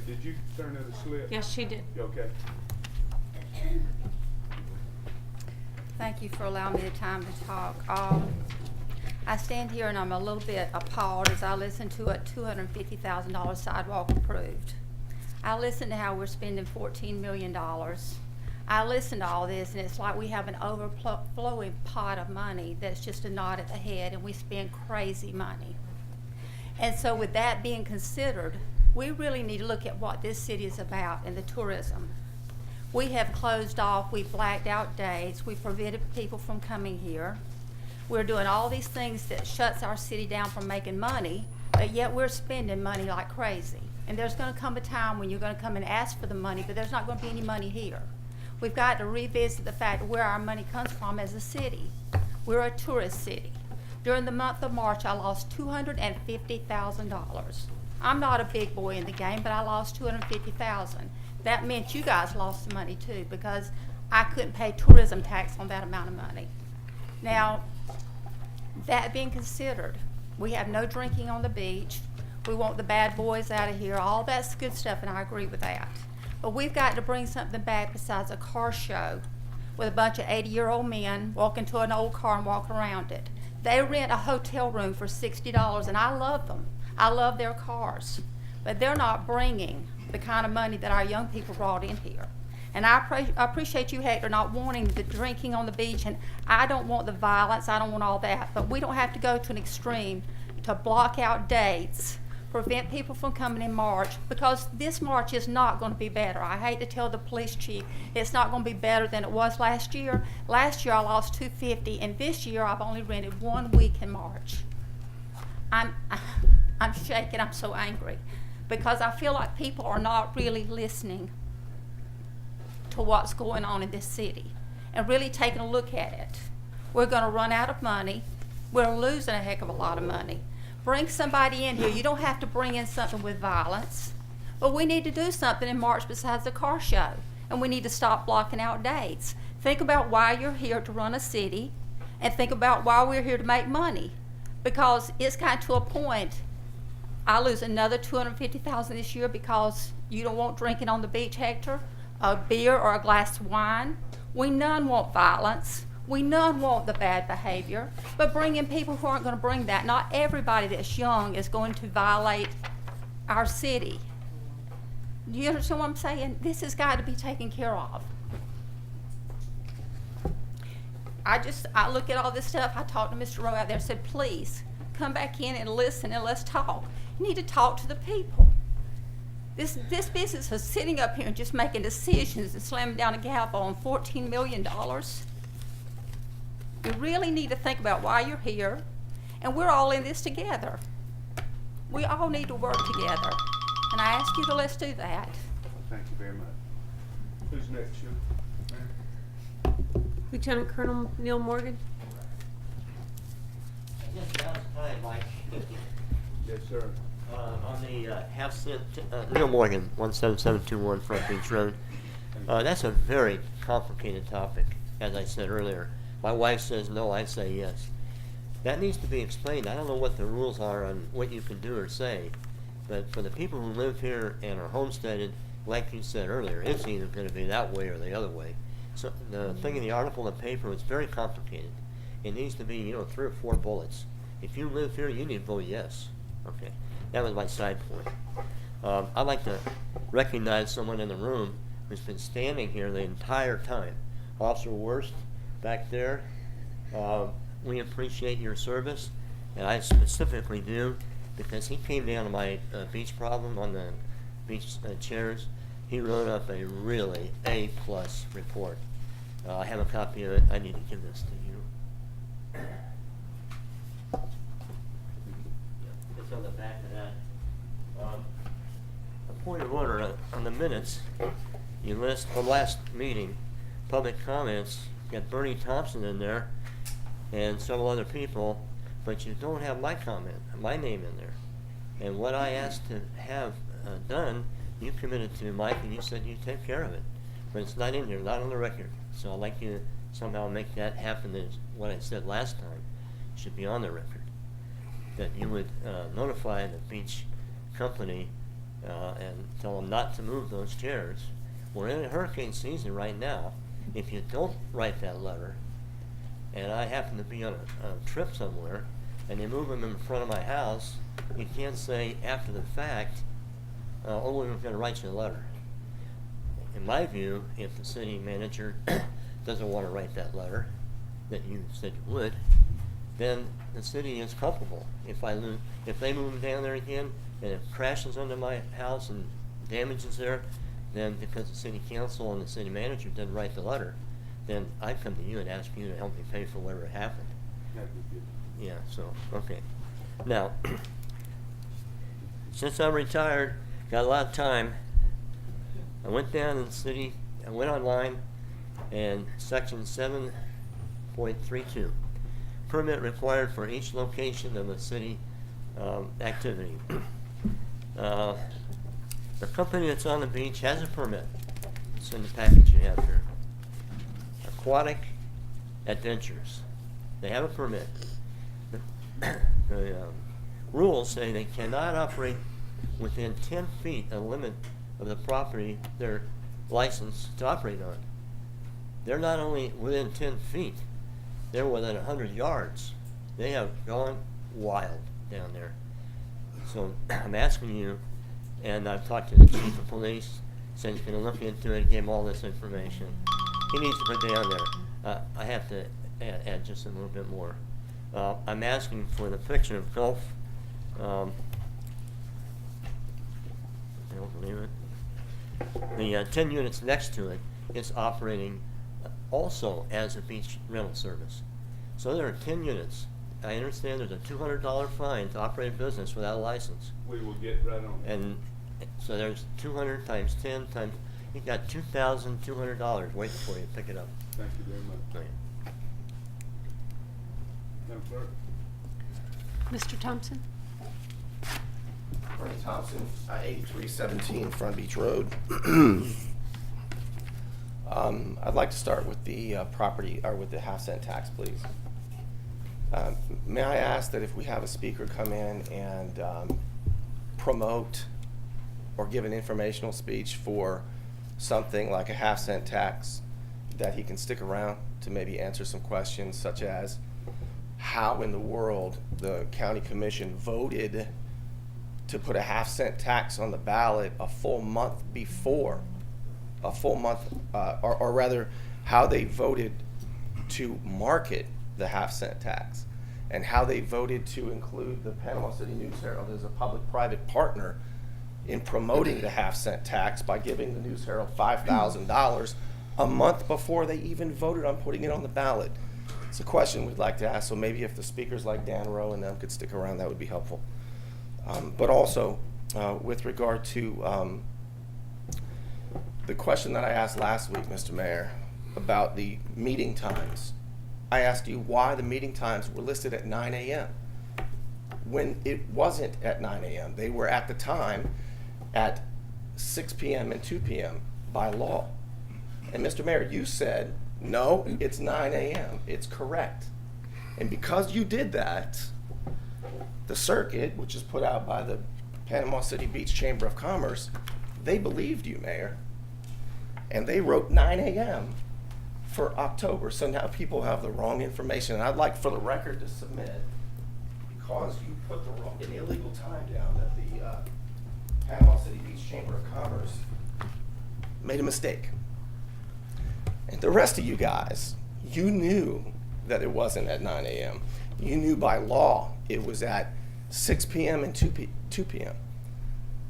did you turn in a slip? Yes, she did. Okay. Thank you for allowing me the time to talk. I stand here and I'm a little bit appalled as I listen to a $250,000 sidewalk approved. I listen to how we're spending $14 million. I listen to all this and it's like we have an overflowing pot of money that's just a nod at the head, and we spend crazy money. And so with that being considered, we really need to look at what this city is about and the tourism. We have closed off, we've blacked out dates, we've prevented people from coming here. We're doing all these things that shuts our city down from making money, but yet we're spending money like crazy. And there's gonna come a time when you're gonna come and ask for the money, but there's not gonna be any money here. We've got to revisit the fact of where our money comes from as a city. We're a tourist city. During the month of March, I lost $250,000. I'm not a big boy in the game, but I lost $250,000. That meant you guys lost some money too, because I couldn't pay tourism tax on that amount of money. Now, that being considered, we have no drinking on the beach. We want the bad boys out of here. All that's good stuff, and I agree with that. But we've got to bring something back besides a car show with a bunch of 80-year-old men walk into an old car and walk around it. They rent a hotel room for $60, and I love them. I love their cars. But they're not bringing the kind of money that our young people brought in here. And I appreciate you, Hector, not wanting the drinking on the beach, and I don't want the violence, I don't want all that, but we don't have to go to an extreme to block out dates, prevent people from coming in March, because this March is not going to be better. I hate to tell the police chief it's not going to be better than it was last year. Last year I lost $250, and this year I've only rented 1 week in March. I'm shaking, I'm so angry, because I feel like people are not really listening to what's going on in this city and really taking a look at it. We're going to run out of money. We're losing a heck of a lot of money. Bring somebody in here. You don't have to bring in something with violence, but we need to do something in March besides the car show, and we need to stop blocking out dates. Think about why you're here to run a city, and think about why we're here to make money, because it's kind of to a point. I lose another $250,000 this year because you don't want drinking on the beach, Hector, a beer or a glass of wine. We none want violence. We none want the bad behavior, but bring in people who aren't going to bring that. Not everybody that's young is going to violate our city. Do you understand what I'm saying? This has got to be taken care of. I look at all this stuff. I talked to Mr. Rowe out there and said, please come back in and listen and let's talk. You need to talk to the people. This business of sitting up here and just making decisions and slamming down a gavel on $14 million. You really need to think about why you're here, and we're all in this together. We all need to work together, and I ask you to let's do that. Thank you very much. Who's next, Shirley? Lieutenant Colonel Neil Morgan? I guess now's the time, Mike. Yes, sir. On the half-cent, Neil Morgan, 17721 Front Beach Road. That's a very complicated topic, as I said earlier. My wife says no, I say yes. That needs to be explained. I don't know what the rules are on what you can do or say. But for the people who live here and are homesteaded, like you said earlier, it's either going to be that way or the other way. So the thing in the article in the paper was very complicated. It needs to be, 3 or 4 bullets. If you live here, you need to vote yes. Okay, that was my side point. I'd like to recognize someone in the room who's been standing here the entire time. Officer Worst, back there, we appreciate your service, and I specifically do, because he came down to my beach problem on the beach chairs. He wrote up a really A+ report. I have a copy of it. I need to give this to you. It's on the back of that. A point of order on the minutes. You list from last meeting, public comments. You got Bernie Thompson in there and several other people, but you don't have my comment, my name in there. And what I asked to have done, you committed to, Mike, and you said you'd take care of it. But it's not in here, not on the record. So I'd like you to somehow make that happen. As what I said last time should be on the record. That you would notify the beach company and tell them not to move those chairs. We're in a hurricane season right now. If you don't write that letter, and I happen to be on a trip somewhere, and they move them in front of my house, you can't say after the fact, oh, we were going to write you a letter. In my view, if the city manager doesn't want to write that letter that you said you would, then the city is culpable. If they move down there again and it crashes under my house and damage is there, then because the city council and the city manager didn't write the letter, then I come to you and ask you to help me pay for whatever happened. Yeah, so, okay. Now, since I'm retired, got a lot of time, I went down in the city, I went online, and section 7.32, permit required for each location of a city activity. The company that's on the beach has a permit. It's in the package you have here. Aquatic Adventures. They have a permit. The rules say they cannot operate within 10 feet of the limit of the property they're licensed to operate on. They're not only within 10 feet, they're within 100 yards. They have gone wild down there. So I'm asking you, and I've talked to the chief of police, said he's going to look into it, gave him all this information. He needs to put down there. I have to add just a little bit more. I'm asking for the picture of Gulf. I don't believe it. The 10 units next to it is operating also as a beach rental service. So there are 10 units. I understand there's a $200 fine to operate a business without a license. We will get right on it. And so there's 200 times 10 times, you got $2,200 waiting for you to pick it up. Thank you very much. Right. Madam Clerk? Mr. Thompson? Bernie Thompson, 8317 Front Beach Road. I'd like to start with the property, or with the half-cent tax, please. May I ask that if we have a speaker come in and promote or give an informational speech for something like a half-cent tax, that he can stick around to maybe answer some questions, such as how in the world the county commission voted to put a half-cent tax on the ballot a full month before, or rather, how they voted to market the half-cent tax, and how they voted to include the Panama City News Herald as a public-private partner in promoting the half-cent tax by giving the News Herald $5,000 a month before they even voted on putting it on the ballot. It's a question we'd like to ask, so maybe if the speakers like Dan Rowe and them could stick around, that would be helpful. But also, with regard to the question that I asked last week, Mr. Mayor, about the meeting times, I asked you why the meeting times were listed at 9 a.m. when it wasn't at 9 a.m. They were at the time at 6 p.m. and 2 p.m. by law. And Mr. Mayor, you said, no, it's 9 a.m. It's correct. And because you did that, the circuit, which is put out by the Panama City Beach Chamber of Commerce, they believed you, Mayor. And they wrote 9 a.m. for October. So now people have the wrong information. And I'd like for the record to submit, because you put an illegal time down, that the Panama City Beach Chamber of Commerce made a mistake. And the rest of you guys, you knew that it wasn't at 9 a.m. You knew by law it was at 6 p.m. and 2 p.m.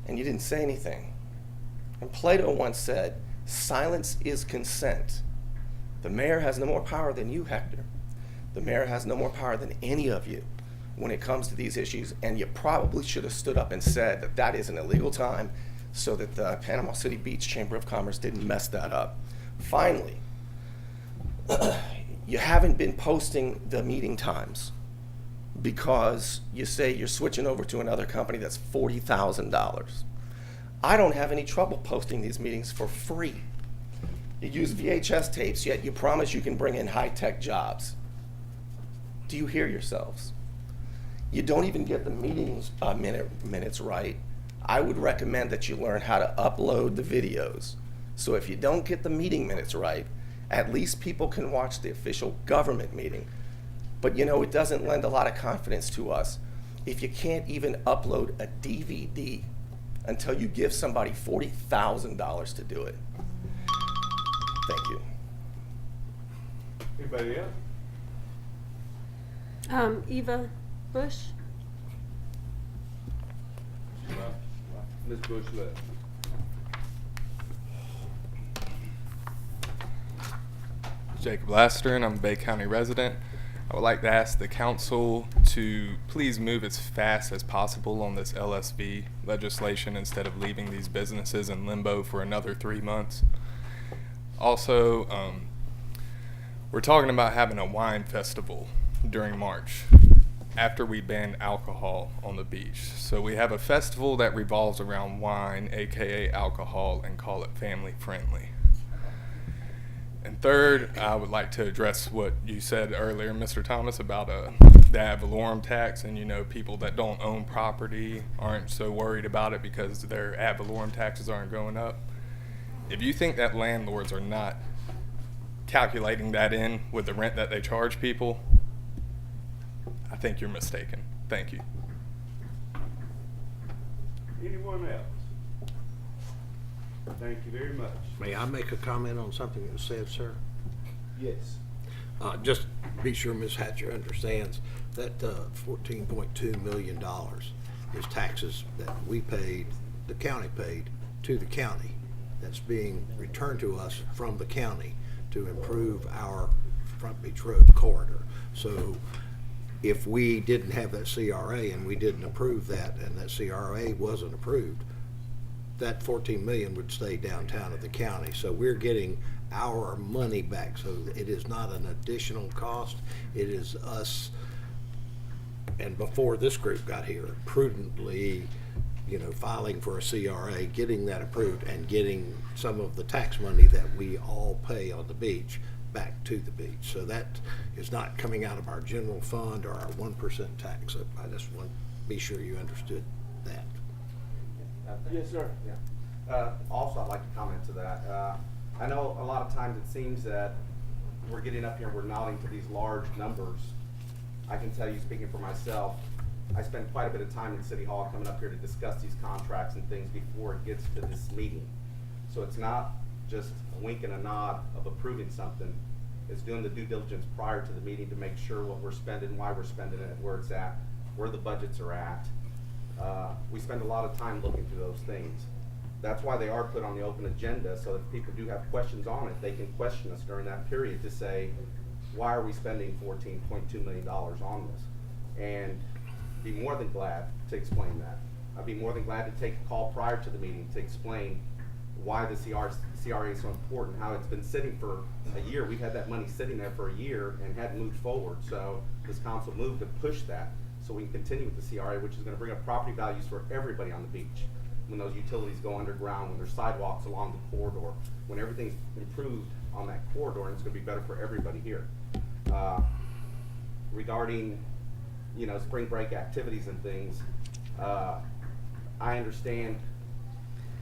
And you didn't say anything. And Plato once said, silence is consent. The mayor has no more power than you, Hector. The mayor has no more power than any of you when it comes to these issues, and you probably should have stood up and said that that is an illegal time so that the Panama City Beach Chamber of Commerce didn't mess that up. Finally, you haven't been posting the meeting times because you say you're switching over to another company that's $40,000. I don't have any trouble posting these meetings for free. You use VHS tapes, yet you promise you can bring in high-tech jobs. Do you hear yourselves? You don't even get the meetings minutes right. I would recommend that you learn how to upload the videos. So if you don't get the meeting minutes right, at least people can watch the official government meeting. But you know, it doesn't lend a lot of confidence to us if you can't even upload a DVD until you give somebody $40,000 to do it. Thank you. Anybody else? Eva Bush? Ms. Bush left. Jacob Laster, and I'm a Bay County resident. I would like to ask the council to please move as fast as possible on this LSV legislation instead of leaving these businesses in limbo for another 3 months. Also, we're talking about having a wine festival during March after we ban alcohol on the beach. So we have a festival that revolves around wine, aka alcohol, and call it family friendly. And third, I would like to address what you said earlier, Mr. Thomas, about the ad valorem tax, and you know, people that don't own property aren't so worried about it because their ad valorem taxes aren't going up. If you think that landlords are not calculating that in with the rent that they charge people, I think you're mistaken. Thank you. Anyone else? Thank you very much. May I make a comment on something that was said, sir? Yes. Just be sure Ms. Hatcher understands that $14.2 million is taxes that we paid, the county paid, to the county. That's being returned to us from the county to improve our Front Beach Road corridor. So if we didn't have that CRA and we didn't approve that, and that CRA wasn't approved, that 14 million would stay downtown of the county. So we're getting our money back. So it is not an additional cost. It is us, and before this group got here, prudently, you know, filing for a CRA, getting that approved, and getting some of the tax money that we all pay on the beach back to the beach. So that is not coming out of our general fund or our 1% tax. So I just want to be sure you understood that. Yes, sir. Yeah. Also, I'd like to comment to that. I know a lot of times it seems that we're getting up here and we're nodding to these large numbers. I can tell you, speaking for myself, I spend quite a bit of time in City Hall coming up here to discuss these contracts and things before it gets to this meeting. So it's not just a wink and a nod of approving something. It's doing the due diligence prior to the meeting to make sure what we're spending, why we're spending it, where it's at, where the budgets are at. We spend a lot of time looking through those things. That's why they are put on the open agenda, so if people do have questions on it, they can question us during that period to say, why are we spending $14.2 million on this? And be more than glad to explain that. I'd be more than glad to take a call prior to the meeting to explain why the CRA is so important, how it's been sitting for a year. We've had that money sitting there for a year and hadn't moved forward. So this council moved to push that so we can continue with the CRA, which is going to bring up property values for everybody on the beach. When those utilities go underground, when there's sidewalks along the corridor, when everything's improved on that corridor, and it's going to be better for everybody here. Regarding, you know, spring break activities and things, I understand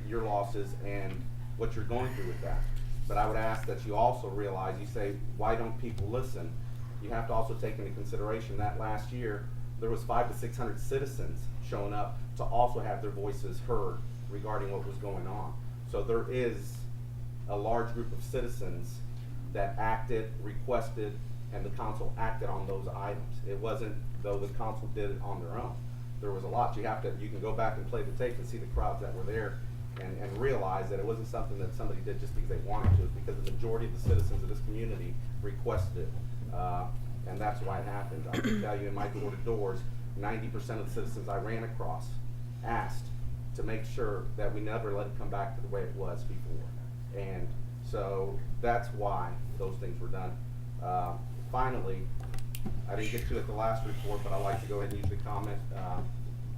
your losses and what you're going through with that. But I would ask that you also realize, you say, why don't people listen? You have to also take into consideration that last year, there was 500 to 600 citizens showing up to also have their voices heard regarding what was going on. So there is a large group of citizens that acted, requested, and the council acted on those items. It wasn't though the council did it on their own. There was a lot. You can go back and play the tape and see the crowds that were there and realize that it wasn't something that somebody did just because they wanted to. It's because the majority of the citizens of this community requested it. And that's why it happened. I can tell you in my door-to-doors, 90% of the citizens I ran across asked to make sure that we never let it come back to the way it was before. And so that's why those things were done. Finally, I didn't get to it at the last report, but I'd like to go ahead and use the comment.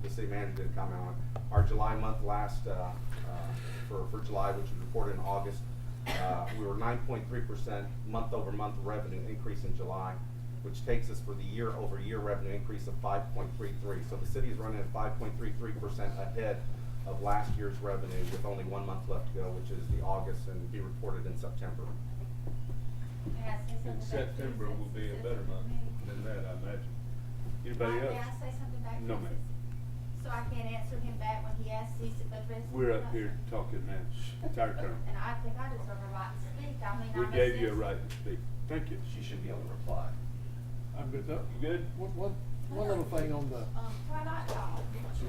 The city manager did comment on it. Our July month last, for July, which was reported in August, we were 9.3% month-over-month revenue increase in July, which takes us for the year-over-year revenue increase of 5.33. So the city is running at 5.33% ahead of last year's revenue with only 1 month left to go, which is the August, and be reported in September. And September will be a better month than that, I imagine. Anybody else? May I say something back? No, ma'am. So I can't answer him back when he asks these addresses? We're up here talking now. It's our turn. And I think I deserve a right to speak. I mean, We I'm gave you a citizen. right to speak. Thank you. She should be able to reply. I'm good though. You good? One little thing on the, Why not talk?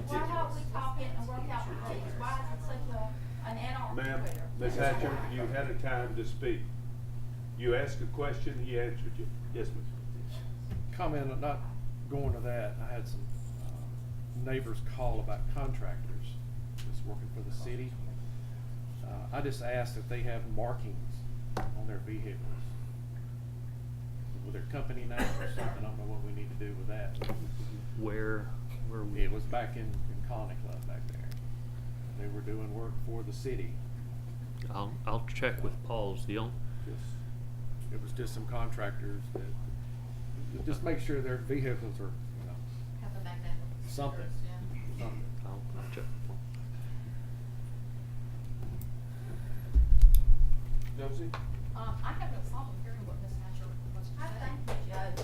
Why don't we talk it and work out the things? Why is it such an anarchy Ma'am, there? Ms. Hatcher, you had a time to speak. You asked a question, he answered you. Yes, ma'am. comment, not going to that, I had some neighbors call about contractors that's working for the city. I just asked if they have markings on their vehicles with their company name or something. I don't know what we need to do with that. Where It was back in Connie Club back there. They were doing work for the city. I'll check with Paul's. It was just some contractors that just make sure their vehicles are, Have a magnetic. something. Yeah. Something. I'll check. Josie? I have no problem hearing what Ms. Hatcher wants to say. I thank you, Judge.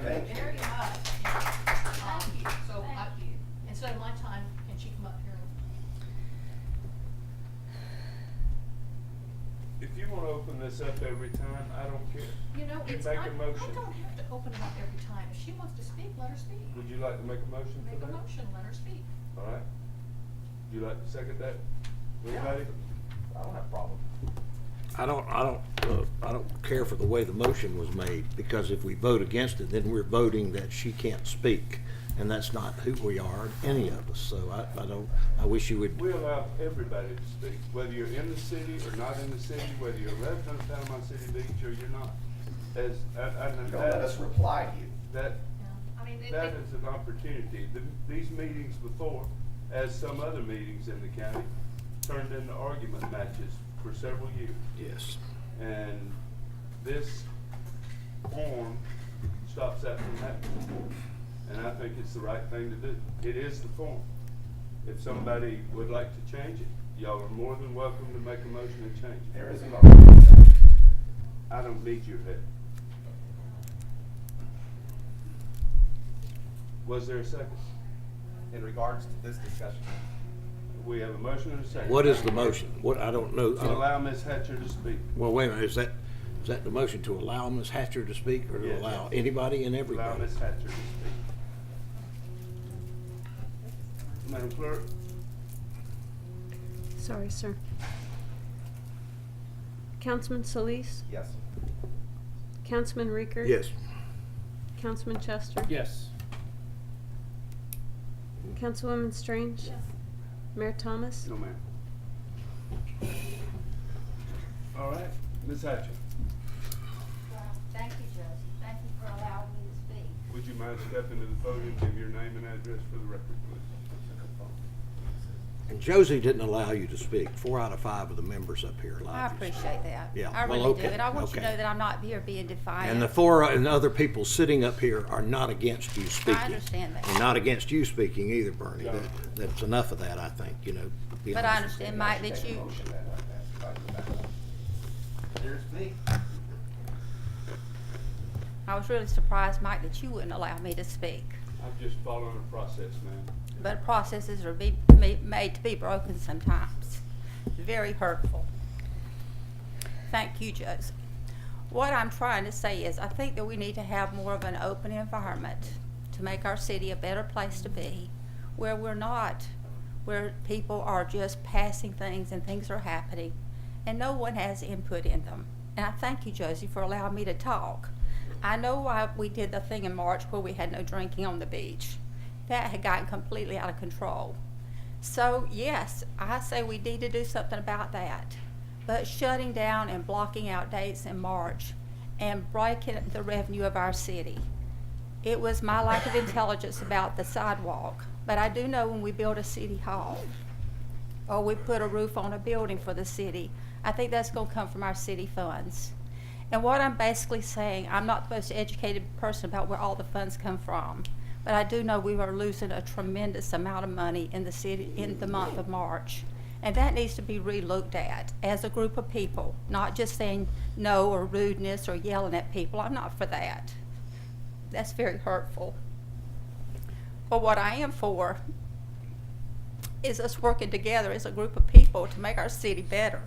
Thank you very much. Thank you. So Thank you. instead of my time, can she come up here? If you want to open this up every time, I don't care. You know, You it's make not, a motion. I don't have to open it up every time. If she wants to speak, let her speak. Would you like to make a motion for Make that? a motion, let her speak. All right. Would you like to second that? Anybody? I don't have a problem. I don't care for the way the motion was made, because if we vote against it, then we're voting that she can't speak, and that's not who we are, any of us. So I wish you would. We allow everybody to speak, whether you're in the city or not in the city, whether you're a resident of Panama City Beach or you're not. Don't let us reply to you. That I mean, is an opportunity. These meetings before, as some other meetings in the county, turned into argument matches for several years. Yes. And this form stops that from happening. And I think it's the right thing to do. It is the form. If somebody would like to change it, y'all are more than welcome to make a motion and change it. There is a motion. I don't need your help. Was there a second? In regards to this discussion, We have a motion and a second. What is the motion? What, I don't know. To allow Ms. Hatcher to speak. Well, wait a minute, is that the motion to allow Ms. Hatcher to speak, or to Yes. allow anybody and Allow everybody? Ms. Hatcher to speak. Madam Clerk? Sorry, sir. Councilman Solis? yes. Councilman Reeker? Yes. Councilman Chester? Yes. Councilwoman Strange? Yes. Mayor Thomas? No, ma'am. All right, Ms. Hatcher, Well, thank you, Judge. Thank you for allowing me to speak. would you mind stepping to the podium, give your name and address for the record, please? And Josie didn't allow you to speak. 4 out of 5 of the members up here allowed I you to speak. appreciate that. Yeah, I well, really do. okay, And I want you to okay. know that I'm not here being defiant. And the 4 and other people sitting up here are not against you speaking. understand that. And not against you speaking either, Bernie. That's enough of that, I think, you know. to be But I honest with understand, you. Mike, that you, I was really surprised, Mike, that you wouldn't allow me to speak. I'm just following a process, ma'am. But processes are made to be broken sometimes. Very hurtful. Thank you, Josie. What I'm trying to say is I think that we need to have more of an open environment to make our city a better place to be, where we're not, where people are just passing things and things are happening and no one has input in them. And I thank you, Josie, for allowing me to talk. I know why we did the thing in March where we had no drinking on the beach. That had gotten completely out of control. So yes, I say we need to do something about that. But shutting down and blocking out dates in March and breaking the revenue of our city. It was my lack of intelligence about the sidewalk. But I do know when we build a city hall or we put a roof on a building for the city, I think that's going to come from our city funds. And what I'm basically saying, I'm not the most educated person about where all the funds come from, but I do know we are losing a tremendous amount of money in the city in the month of March. And that needs to be re-looked at as a group of people, not just saying no or rudeness or yelling at people. I'm not for that. That's very hurtful. But what I am for is us working together as a group of people to make our city better,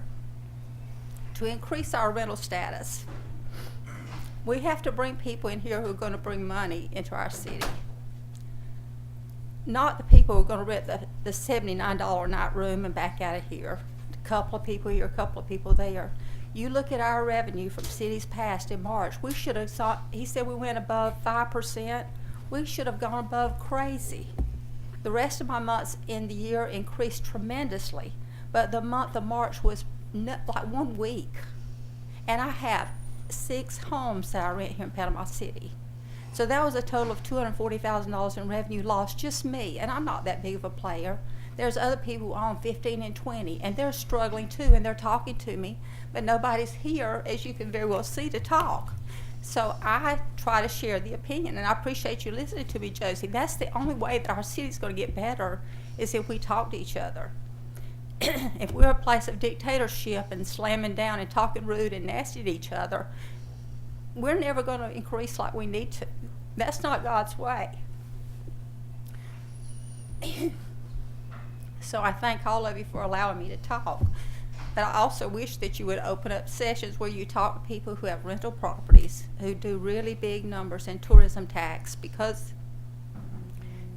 to increase our rental status. We have to bring people in here who are going to bring money into our city. Not the people who are going to rent the $79 a night room and back out of here. A couple of people here, a couple of people there. You look at our revenue from cities past in March, we should have saw, he said we went above 5%. We should have gone above crazy. The rest of my months in the year increased tremendously, but the month of March was like 1 week. And I have 6 homes that I rent here in Panama City. So that was a total of $240,000 in revenue lost, just me, and I'm not that big of a player. There's other people who own 15 and 20, and they're struggling too, and they're talking to me, but nobody's here, as you can very well see, to talk. So I try to share the opinion, and I appreciate you listening to me, Josie. That's the only way that our city's going to get better, is if we talk to each other. If we're a place of dictatorship and slamming down and talking rude and nasty to each other, we're never going to increase like we need to. That's not God's way. So I thank all of you for allowing me to talk. But I also wish that you would open up sessions where you talk to people who have rental properties, who do really big numbers in tourism tax, because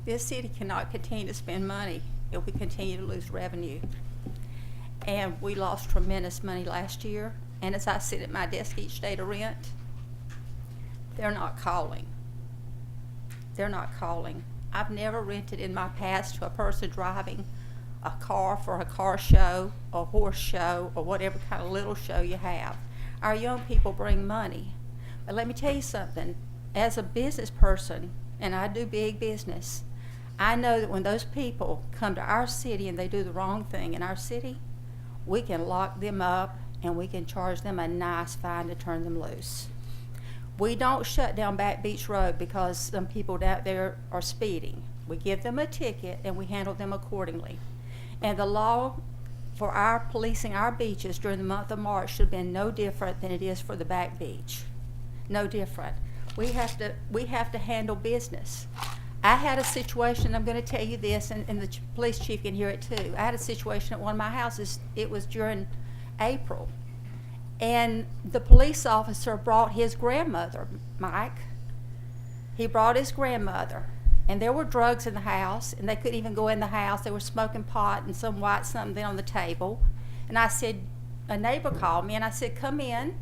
this city cannot continue to spend money if we continue to lose revenue. And we lost tremendous money last year. And as I sit at my desk each day to rent, they're not calling. They're not calling. I've never rented in my past to a person driving a car for a car show, a horse show, or whatever kind of little show you have. Our young people bring money. But let me tell you something. As a business person, and I do big business, I know that when those people come to our city and they do the wrong thing in our city, we can lock them up and we can charge them a nice fine to turn them loose. We don't shut down Back Beach Road because some people out there are speeding. We give them a ticket and we handle them accordingly. And the law for our policing our beaches during the month of March should have been no different than it is for the Back Beach. No different. We have to handle business. I had a situation, I'm going to tell you this, and the police chief can hear it too. I had a situation at one of my houses. It was during April. And the police officer brought his grandmother, Mike. He brought his grandmother. And there were drugs in the house, and they couldn't even go in the house. They were smoking pot and some white something on the table. And I said, a neighbor called me, and I said, come in,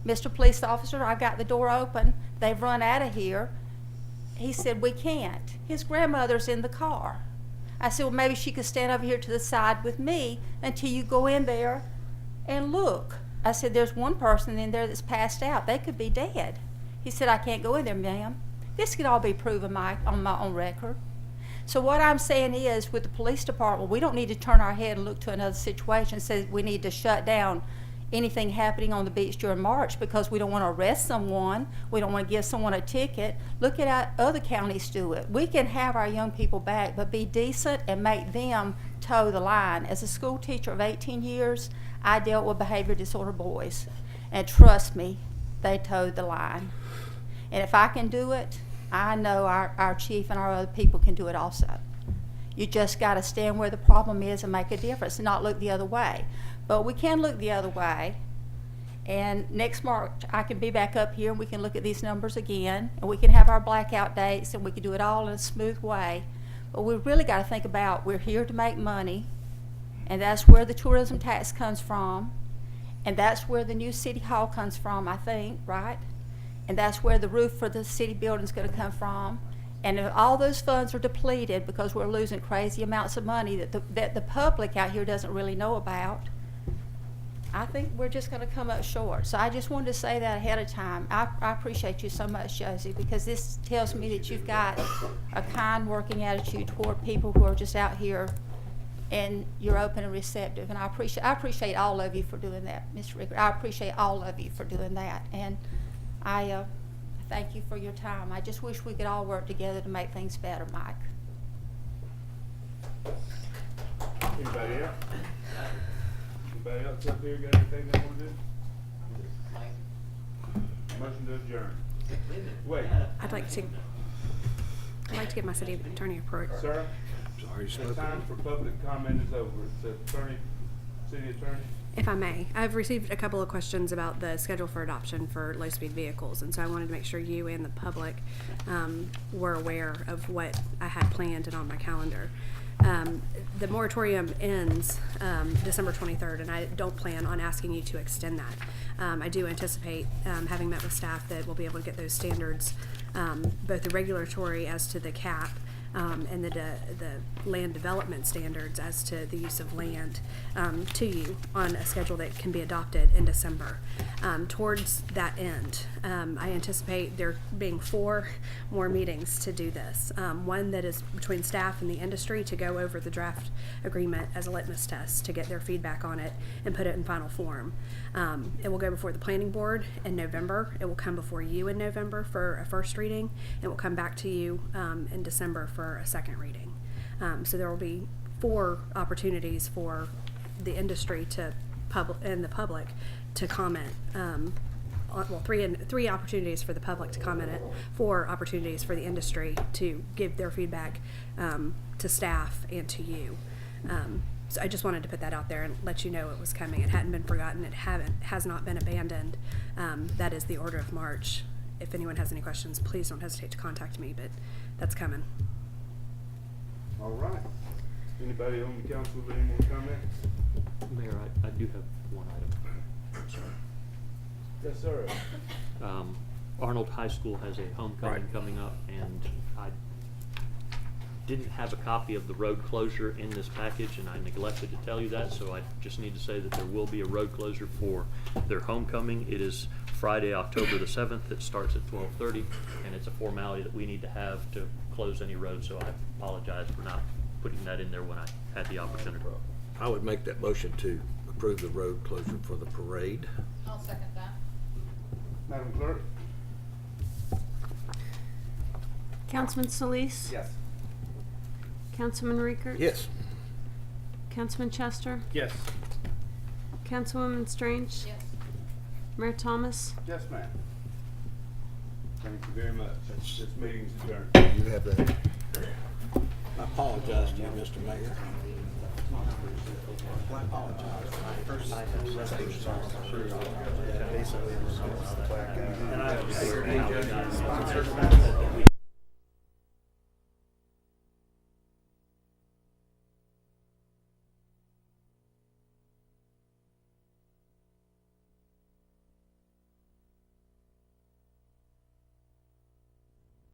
Mr. Police Officer, I got the door open. They've run out of here. He said, we can't. His grandmother's in the car. I said, well, maybe she could stand over here to the side with me until you go in there and look. I said, there's one person in there that's passed out. They could be dead. He said, I can't go in there, ma'am. This could all be proven, Mike, on my own record. So what I'm saying is, with the police department, we don't need to turn our head and look to another situation and say we need to shut down anything happening on the beach during March because we don't want to arrest someone, we don't want to give someone a ticket. Look at how other counties do it. We can have our young people back, but be decent and make them toe the line. As a school teacher of 18 years, I dealt with behavior disorder boys, and trust me, they towed the line. And if I can do it, I know our chief and our other people can do it also. You just got to stand where the problem is and make a difference and not look the other way. But we can look the other way, and next March I can be back up here and we can look at these numbers again, and we can have our blackout dates, and we can do it all in a smooth way. But we really got to think about, we're here to make money, and that's where the tourism tax comes from, and that's where the new city hall comes from, I think, right? And that's where the roof for the city building is going to come from. And if all those funds are depleted because we're losing crazy amounts of money that the public out here doesn't really know about, I think we're just going to come up short. So I just wanted to say that ahead of time. I appreciate you so much, Josie, because this tells me that you've got a kind working attitude toward people who are just out here, and you're open and receptive. And I appreciate all of you for doing that, Mr. Rickard. I appreciate all of you for doing that. And I thank you for your time. I just wish we could all work together to make things better, Mike. Anybody else? Anybody else up here got anything they want to do? Motion to adjourn. Wait. I'd like to get my city attorney report. Sir? Sorry, The time for public comment is over. It's attorney, city attorney. If I may, I've received a couple of questions about the schedule for adoption for low-speed vehicles, and so I wanted to make sure you and the public were aware of what I had planned and on my calendar. The moratorium ends December 23rd, and I don't plan on asking you to extend that. I do anticipate, having met with staff, that we'll be able to get those standards, both the regulatory as to the cap, and the land development standards as to the use of land to you on a schedule that can be adopted in December. Towards that end, I anticipate there being 4 more meetings to do this. One that is between staff and the industry to go over the draft agreement as a litmus test to get their feedback on it and put it in final form. It will go before the planning board in November. It will come before you in November for a first reading. It will come back to you in December for a second reading. So there will be 4 opportunities for the industry and the public to comment. Well, 3 opportunities for the public to comment it, 4 opportunities for the industry to give their feedback to staff and to you. So I just wanted to put that out there and let you know it was coming. It hadn't been forgotten. It has not been abandoned. That is the order of March. If anyone has any questions, please don't hesitate to contact me, but that's coming. All right. Anybody on the council with any more comments? Mayor, I do have one item. Sorry. Yes, sir. Arnold High School has a homecoming coming up, and I didn't have a copy of the road closure in this package, and I neglected to tell you that, so I just need to say that there will be a road closure for their homecoming. It is Friday, October the 7th. It starts at 12:30, and it's a formality that we need to have to close any road, so I apologize for not putting that in there when I had the opportunity. I would make that motion to approve the road closure for the parade. I'll second that. Madam Clerk? Councilman Solis? Yes. Councilman Riekert? Yes. Councilman Chester? Yes. Councilwoman Strange? Yes. Mayor Thomas? Yes, ma'am. Thank you very much. This meeting's adjourned. You have that. I apologize to you, Mr. Mayor. I apologize.